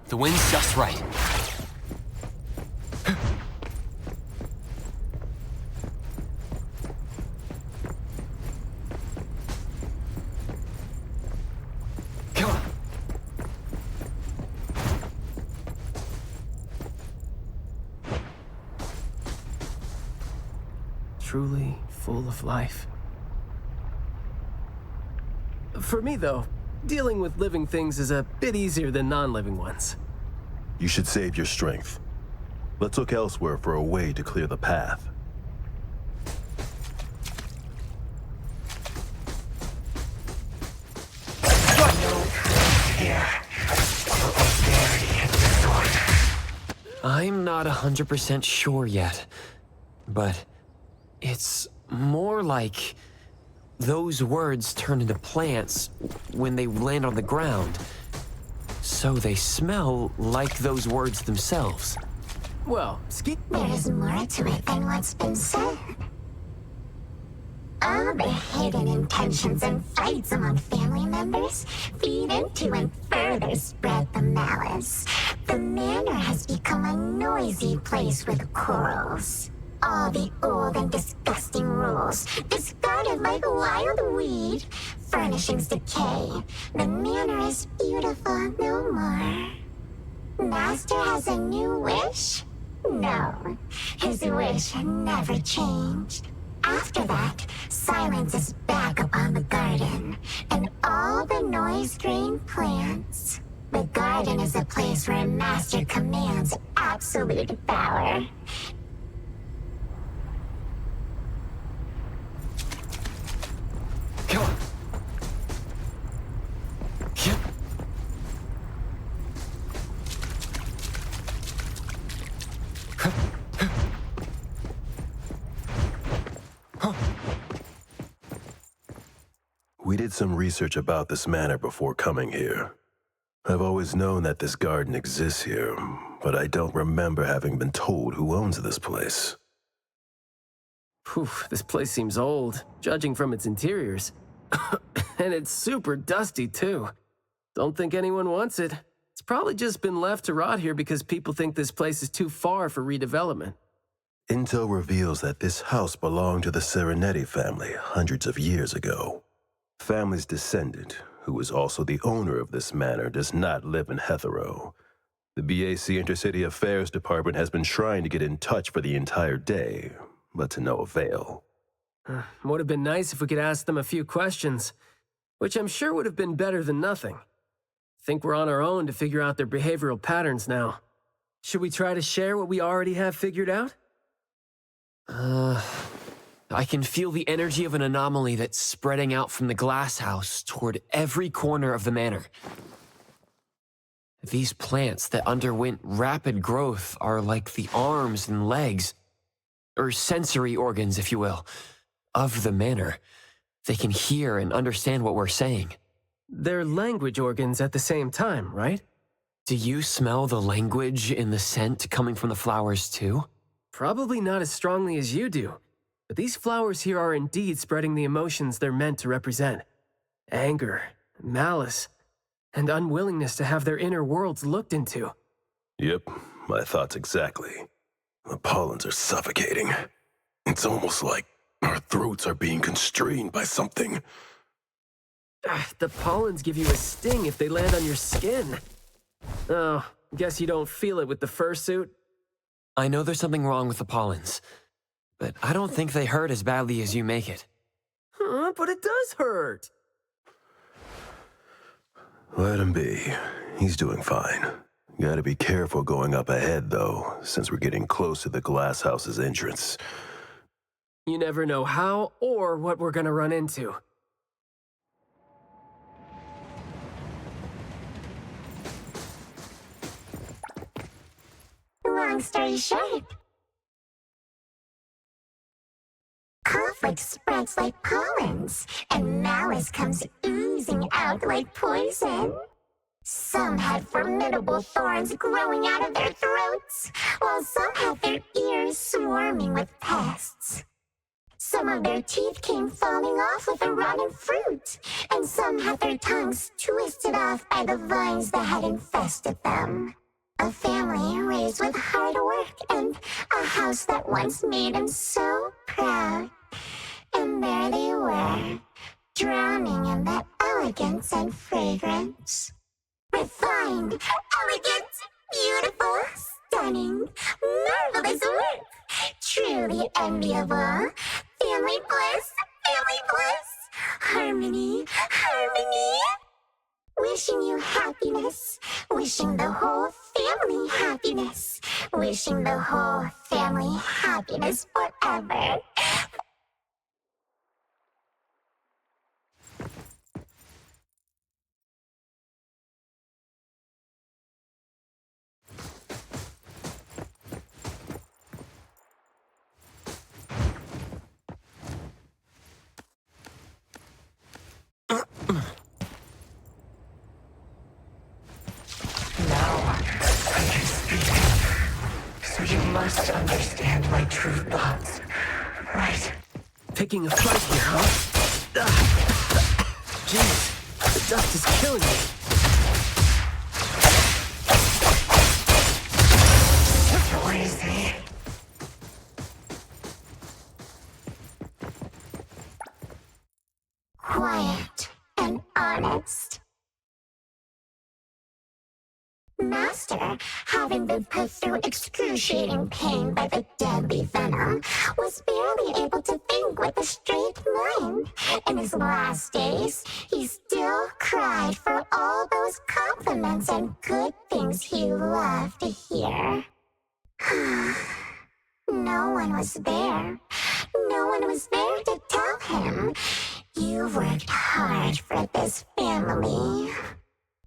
The wind's just right. Come on. Truly full of life. For me, though, dealing with living things is a bit easier than non-living ones. You should save your strength. Let's look elsewhere for a way to clear the path. I'm not 100% sure yet, but it's more like those words turn into plants when they land on the ground. So they smell like those words themselves. Well, There is more to it than what's been said. All the hidden intentions and fights among family members feed into and further spread the malice. The manor has become a noisy place with quarrels. All the old and disgusting rules discarded like wild weed. Furnishings decay. The manor is beautiful no more. Master has a new wish? No, his wish never changed. After that, silence is back upon the garden, and all the noise-drained plants. The garden is a place where Master commands absolute power. Come on. We did some research about this manor before coming here. I've always known that this garden exists here, but I don't remember having been told who owns this place. Phew, this place seems old, judging from its interiors. And it's super dusty, too. Don't think anyone wants it. It's probably just been left to rot here because people think this place is too far for redevelopment. Intel reveals that this house belonged to the Serenetti family hundreds of years ago. Family's descendant, who is also the owner of this manor, does not live in Hetero. The BAC Intercity Affairs Department has been trying to get in touch for the entire day, but to no avail. Would have been nice if we could ask them a few questions, which I'm sure would have been better than nothing. Think we're on our own to figure out their behavioral patterns now. Should we try to share what we already have figured out? I can feel the energy of an anomaly that's spreading out from the glass house toward every corner of the manor. These plants that underwent rapid growth are like the arms and legs, or sensory organs, if you will, of the manor. They can hear and understand what we're saying. They're language organs at the same time, right? Do you smell the language in the scent coming from the flowers too? Probably not as strongly as you do, but these flowers here are indeed spreading the emotions they're meant to represent. Anger, malice, and unwillingness to have their inner worlds looked into. Yep, my thoughts exactly. The pollens are suffocating. It's almost like our throats are being constrained by something. The pollens give you a sting if they land on your skin. Oh, guess you don't feel it with the fursuit? I know there's something wrong with the pollens, but I don't think they hurt as badly as you make it. But it does hurt. Let him be. He's doing fine. Gotta be careful going up ahead, though, since we're getting close to the glass house's entrance. You never know how or what we're gonna run into. Long story short, conflict spreads like pollens, and malice comes oozing out like poison. Some had formidable thorns growing out of their throats, while some had their ears swarming with pests. Some of their teeth came falling off with the rotten fruit, and some had their tongues twisted off by the vines that had infested them. A family raised with hard work and a house that once made them so proud. And there they were, drowning in that elegance and fragrance. Refined, elegant, beautiful, stunning, marvelous work. Truly enviable. Family bliss, harmony, harmony. Wishing you happiness, wishing the whole family happiness, wishing the whole family happiness forever. So you must understand my true thoughts, right? Picking a fight here, huh? Jeez, the dust is killing me. Crazy. Quiet and honest. Master, having been put through excruciating pain by the deadly venom, was barely able to think with a straight mind. In his last days, he still cried for all those compliments and good things he loved to hear. No one was there. No one was there to tell him, "You worked hard for this family."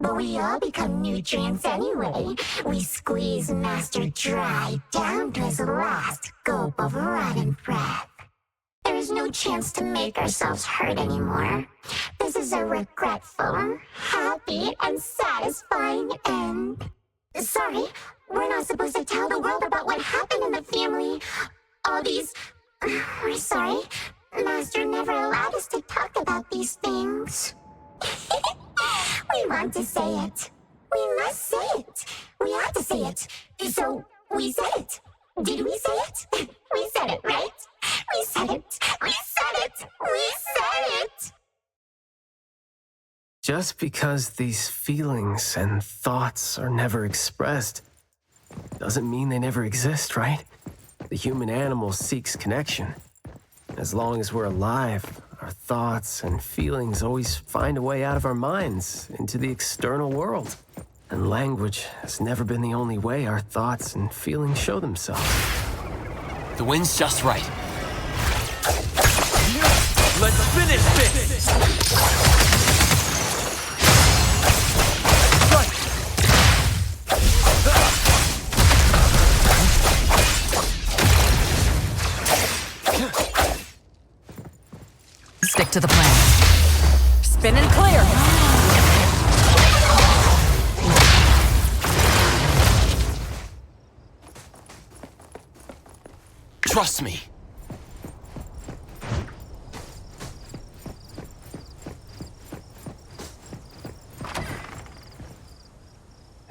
But we all become nutrients anyway. We squeeze Master dry down to his last gulp of rotten breath. There is no chance to make ourselves hurt anymore. This is a regretful, happy, and satisfying end. Sorry, we're not supposed to tell the world about what happened in the family. All these... We're sorry. Master never allowed us to talk about these things. We want to say it. We must say it. We have to say it. So, we said it. Did we say it? We said it, right? We said it. We said it. We said it. Just because these feelings and thoughts are never expressed doesn't mean they never exist, right? The human animal seeks connection. As long as we're alive, our thoughts and feelings always find a way out of our minds into the external world. And language has never been the only way our thoughts and feelings show themselves. The wind's just right. Let's finish this! Stick to the plan. Spin and clear. Trust me.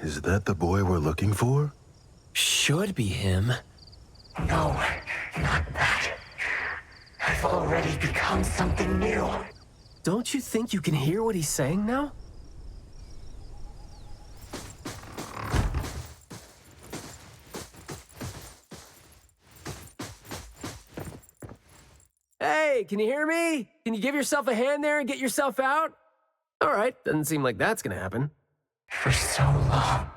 Is that the boy we're looking for? Should be him. No, not that. I've already become something new. Don't you think you can hear what he's saying now? Hey, can you hear me? Can you give yourself a hand there and get yourself out? All right, doesn't seem like that's gonna happen. For so long,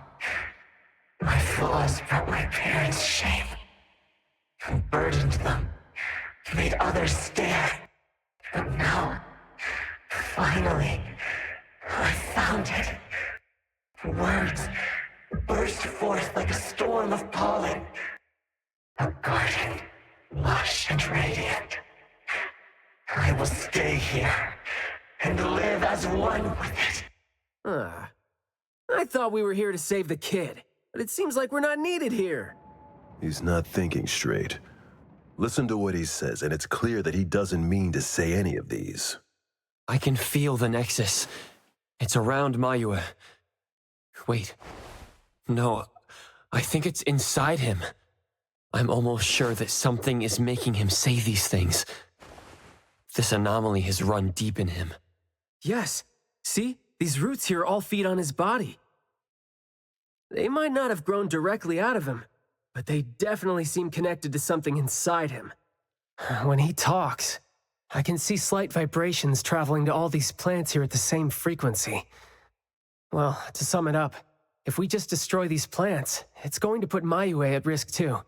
my flaws brought my parents shame and burdened them, made others stare. But now, finally, I found it. Words burst forth like a storm of pollen. A garden, lush and radiant. I will stay here and live as one with it. I thought we were here to save the kid, but it seems like we're not needed here. He's not thinking straight. Listen to what he says, and it's clear that he doesn't mean to say any of these. I can feel the Nexus. It's around Mayue. Wait. No, I think it's inside him. I'm almost sure that something is making him say these things. This anomaly has run deep in him. Yes. See? These roots here all feed on his body. They might not have grown directly out of him, but they definitely seem connected to something inside him. When he talks, I can see slight vibrations traveling to all these plants here at the same frequency. Well, to sum it up, if we just destroy these plants, it's going to put Mayue at risk too.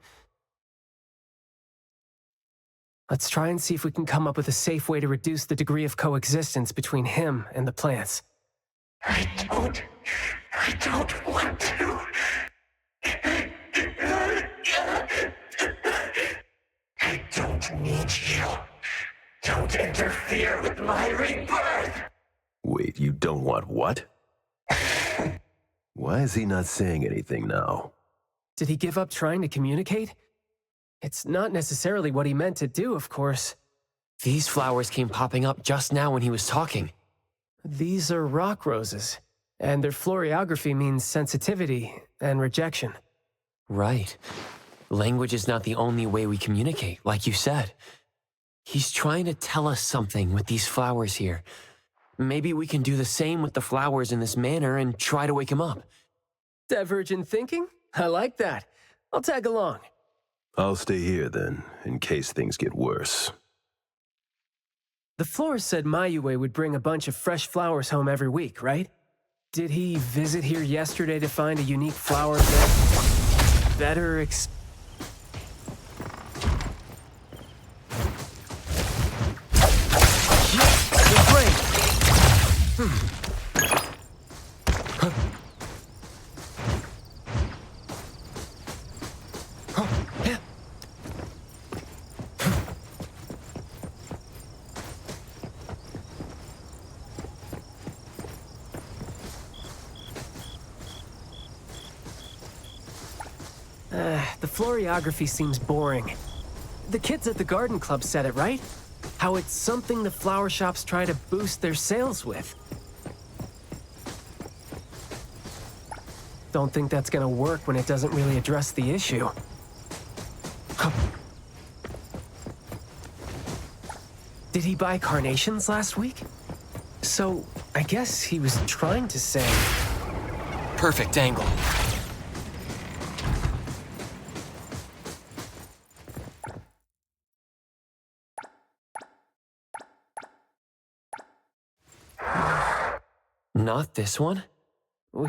Let's try and see if we can come up with a safe way to reduce the degree of coexistence between him and the plants. I don't want to. I don't need you. Don't interfere with my rebirth. Wait, you don't want what? Why is he not saying anything now? Did he give up trying to communicate? It's not necessarily what he meant to do, of course. These flowers came popping up just now when he was talking. These are rock roses, and their floriography means sensitivity and rejection. Right. Language is not the only way we communicate, like you said. He's trying to tell us something with these flowers here. Maybe we can do the same with the flowers in this manner and try to wake him up. Divergent thinking? I like that. I'll tag along. I'll stay here then, in case things get worse. The florist said Mayue would bring a bunch of fresh flowers home every week, right? Did he visit here yesterday to find a unique flower that better The floriography seems boring. The kids at the garden club said it, right? How it's something the flower shops try to boost their sales with. Don't think that's gonna work when it doesn't really address the issue. Did he buy carnations last week? So, I guess he was trying to say... Perfect angle. Not this one? He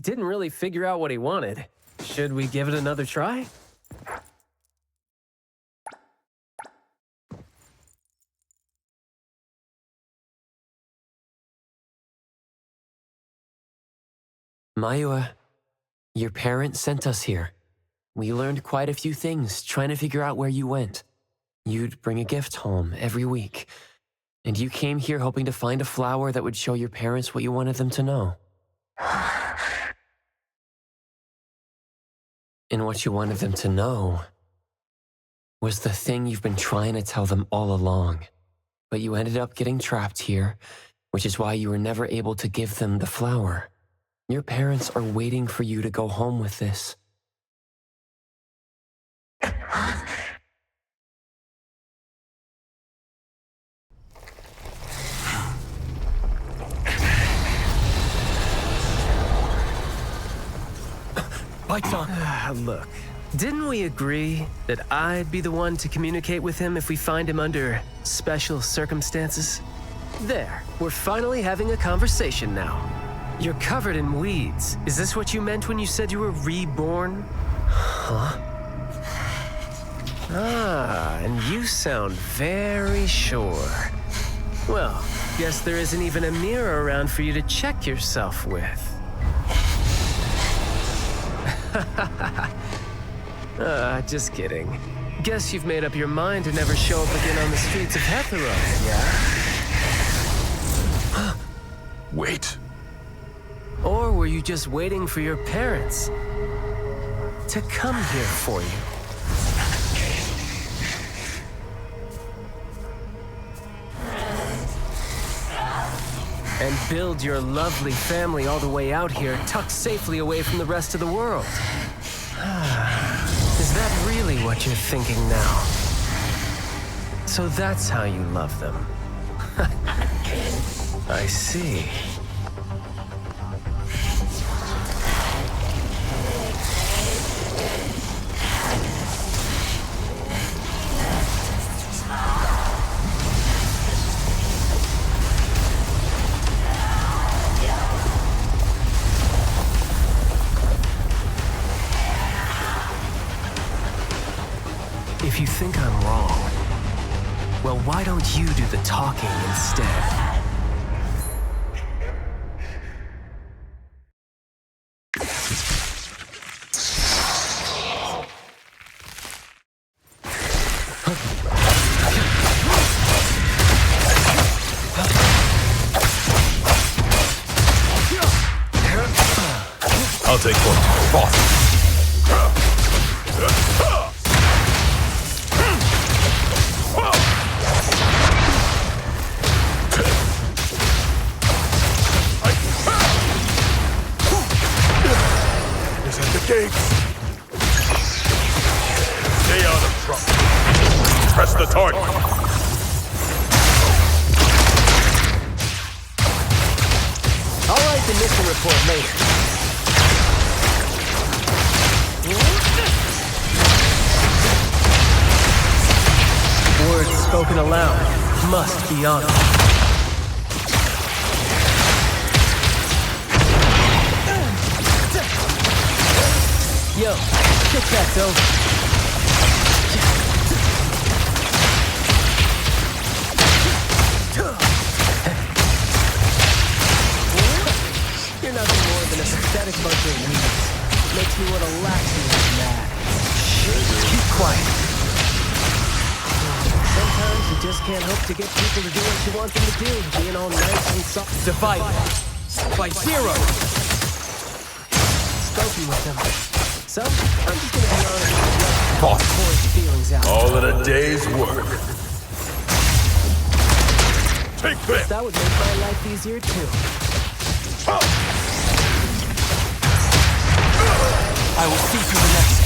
didn't really figure out what he wanted. Should we give it another try? Mayue, your parents sent us here. We learned quite a few things trying to figure out where you went. You'd bring a gift home every week. And you came here hoping to find a flower that would show your parents what you wanted them to know. And what you wanted them to know was the thing you've been trying to tell them all along. But you ended up getting trapped here, which is why you were never able to give them the flower. Your parents are waiting for you to go home with this. Lights on. Look, didn't we agree that I'd be the one to communicate with him if we find him under special circumstances? There, we're finally having a conversation now. You're covered in weeds. Is this what you meant when you said you were reborn? Huh? Ah, and you sound very sure. Well, guess there isn't even a mirror around for you to check yourself with. Just kidding. Guess you've made up your mind to never show up again on the streets of Hetheros, yeah? Wait. Or were you just waiting for your parents to come here for you? And build your lovely family all the way out here, tucked safely away from the rest of the world. Is that really what you're thinking now? So that's how you love them. I see. If you think I'm wrong, well, why don't you do the talking instead? I'll take one. Boss. Gates. Stay out of trouble. Press the target. All right, definition report later. Words spoken aloud must be honored. Yo, Kit Kat's over. You're nothing more than a pathetic bunch of weeds. Makes me want to laugh you mad. Keep quiet. Sometimes you just can't hope to get people to do what you want them to do, being all nice and soft. Divide by 0. Spoken with them. So, I'm just gonna be honest with you. Pour his feelings out. All in a day's work. Take this! That would make my life easier, too. I will see through the next.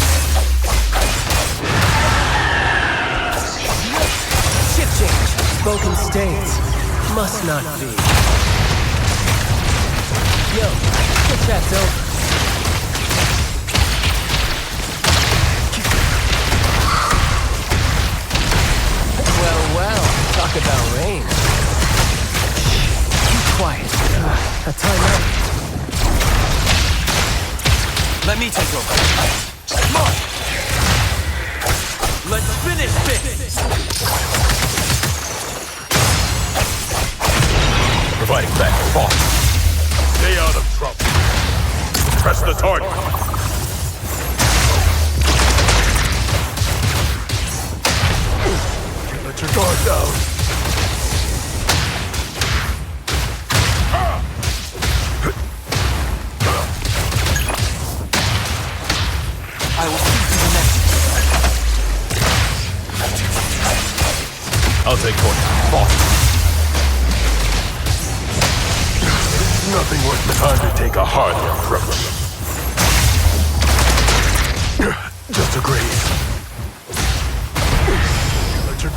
Shift change. Spoken states. Must not be. Yo, the chat's over. Well, talk about rain. Keep quiet. A timeout. Let me take over. Come on! Let's finish this! Providing back, boss. Stay out of trouble. Press the target. Let your guard down. I will see through the next. I'll take point. Boss. It's nothing worth the time to take a harder approach. Just a graze. Let your...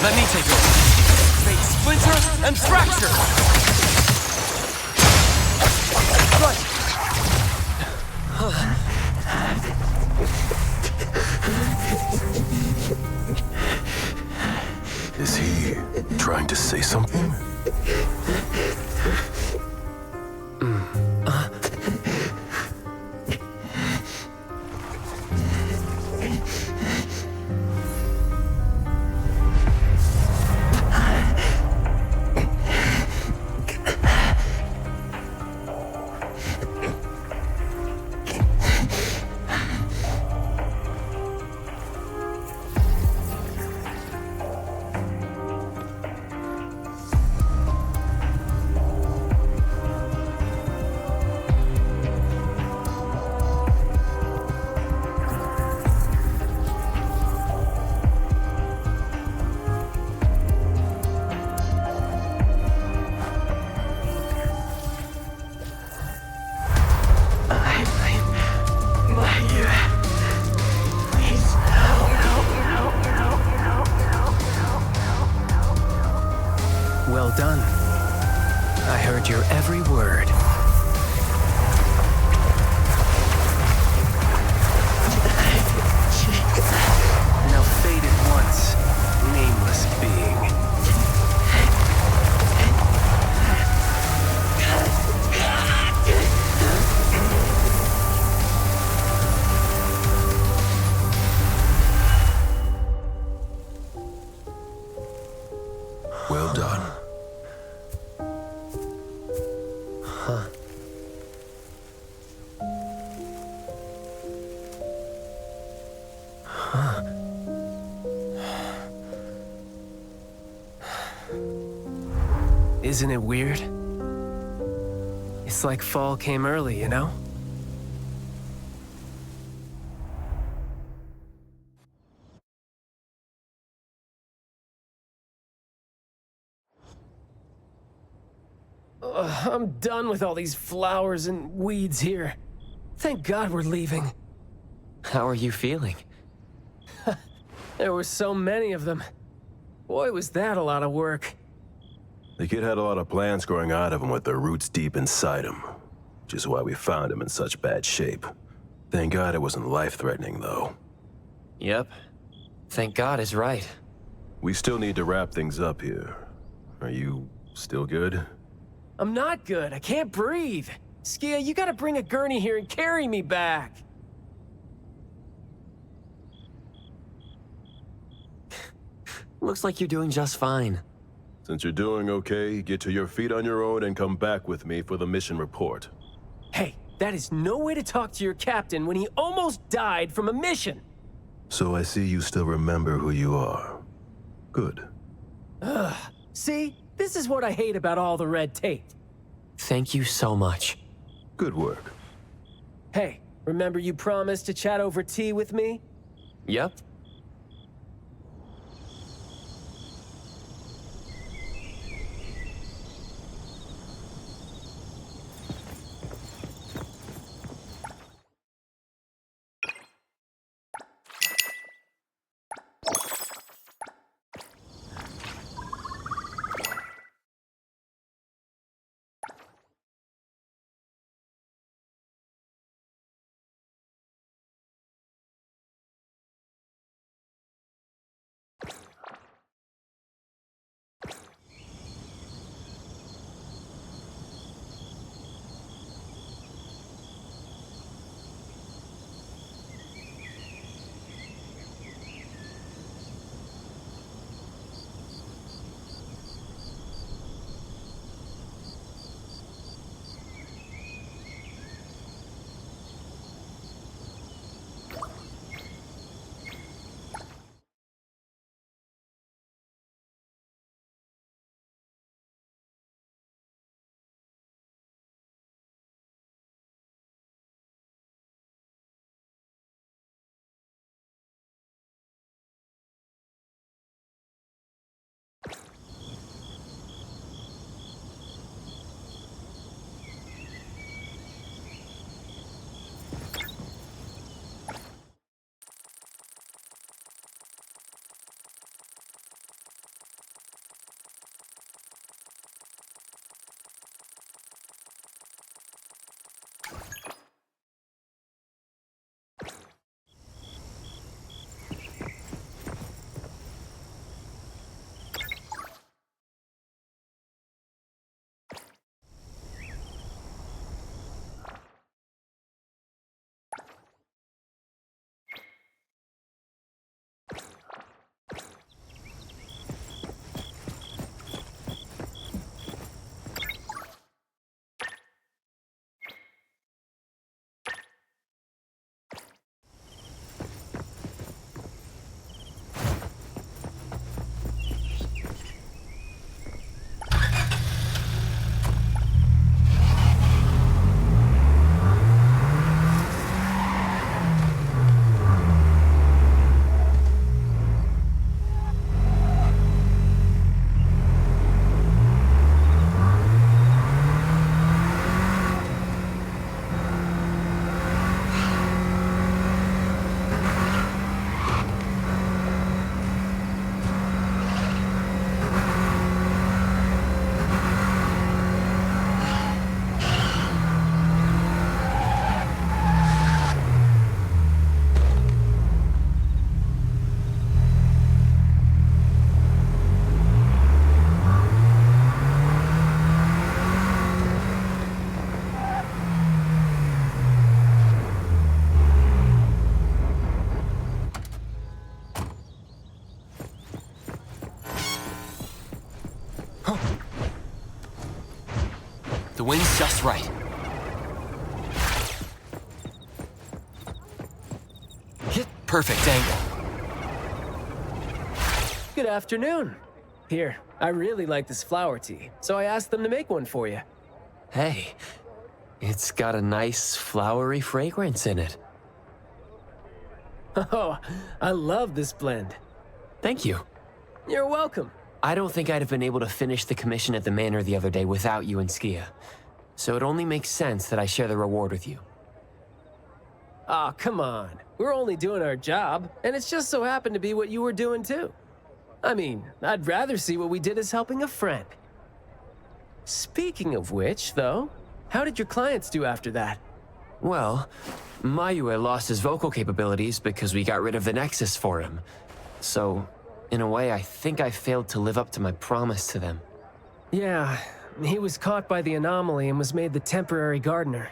Let me take over. Fate splinter and fracture! Right! Is he trying to say something? Well done. I heard your every word. Now faded once, nameless being. Well done. Huh. Huh. Isn't it weird? It's like fall came early, you know? I'm done with all these flowers and weeds here. Thank God we're leaving. How are you feeling? There were so many of them. Boy, was that a lot of work. The kid had a lot of plants growing out of him with their roots deep inside him, which is why we found him in such bad shape. Thank God it wasn't life-threatening, though. Yep. Thank God is right. We still need to wrap things up here. Are you still good? I'm not good. I can't breathe. Skia, you gotta bring a gurney here and carry me back. Looks like you're doing just fine. Since you're doing okay, get to your feet on your own and come back with me for the mission report. Hey, that is no way to talk to your captain when he almost died from a mission. So I see you still remember who you are. Good. Ugh. See? This is what I hate about all the red tape. Thank you so much. Good work. Hey, remember you promised to chat over tea with me? Yep. The wind's just right. Hit perfect angle. Good afternoon. Here, I really like this flower tea, so I asked them to make one for you. Hey, it's got a nice flowery fragrance in it. Oh, I love this blend. Thank you. You're welcome. I don't think I'd have been able to finish the commission at the manor the other day without you and Skia. So it only makes sense that I share the reward with you. Aw, come on. We're only doing our job, and it's just so happened to be what you were doing too. I mean, I'd rather see what we did as helping a friend. Speaking of which, though, how did your clients do after that? Well, Mayue lost his vocal capabilities because we got rid of the Nexus for him. So, in a way, I think I failed to live up to my promise to them. Yeah, he was caught by the anomaly and was made the temporary gardener.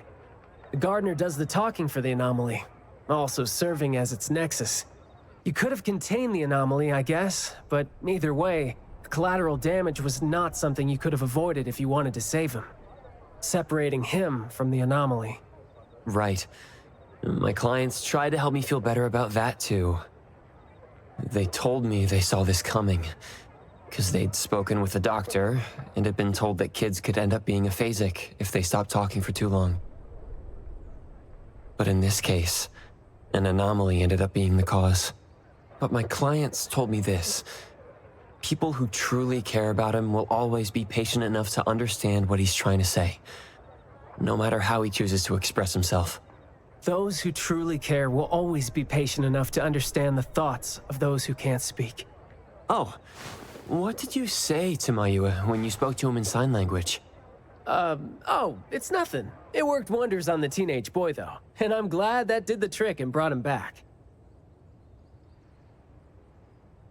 The gardener does the talking for the anomaly, also serving as its Nexus. You could have contained the anomaly, I guess, but either way, the collateral damage was not something you could have avoided if you wanted to save him. Separating him from the anomaly. Right. My clients tried to help me feel better about that too. They told me they saw this coming, because they'd spoken with a doctor and had been told that kids could end up being aphasic if they stopped talking for too long. But in this case, an anomaly ended up being the cause. But my clients told me this. People who truly care about him will always be patient enough to understand what he's trying to say, no matter how he chooses to express himself. Those who truly care will always be patient enough to understand the thoughts of those who can't speak. Oh, what did you say to Mayue when you spoke to him in sign language? Oh, it's nothing. It worked wonders on the teenage boy, though, and I'm glad that did the trick and brought him back.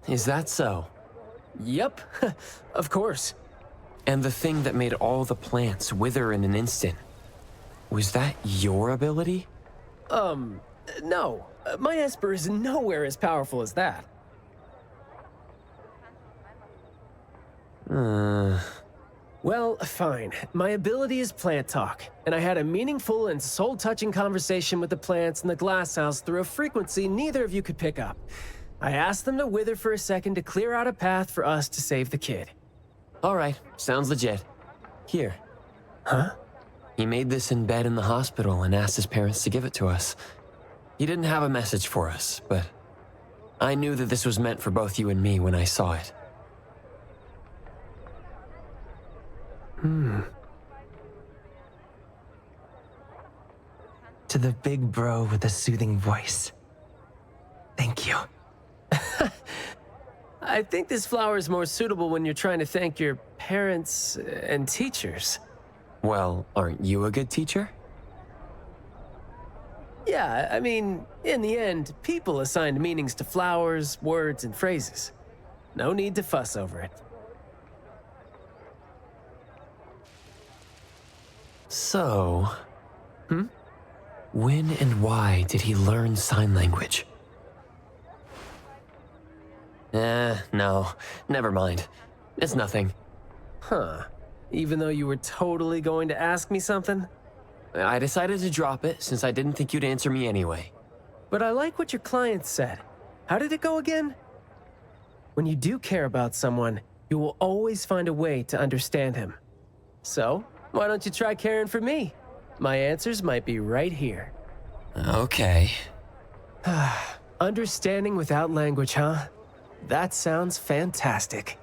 Is that so? Yep, of course. And the thing that made all the plants wither in an instant, was that your ability? No. My Esper is nowhere as powerful as that. Well, fine. My ability is plant talk, and I had a meaningful and soul-touching conversation with the plants in the glass house through a frequency neither of you could pick up. I asked them to wither for a second to clear out a path for us to save the kid. All right, sounds legit. Here. Huh? He made this in bed in the hospital and asked his parents to give it to us. He didn't have a message for us, but I knew that this was meant for both you and me when I saw it. To the big bro with the soothing voice. Thank you. I think this flower is more suitable when you're trying to thank your parents and teachers. Well, aren't you a good teacher? Yeah, I mean, in the end, people assigned meanings to flowers, words, and phrases. No need to fuss over it. So, when and why did he learn sign language? No, never mind. It's nothing. Huh. Even though you were totally going to ask me something? I decided to drop it since I didn't think you'd answer me anyway. But I like what your client said. How did it go again? When you do care about someone, you will always find a way to understand him. So, why don't you try caring for me? My answers might be right here. Okay. Understanding without language, huh? That sounds fantastic.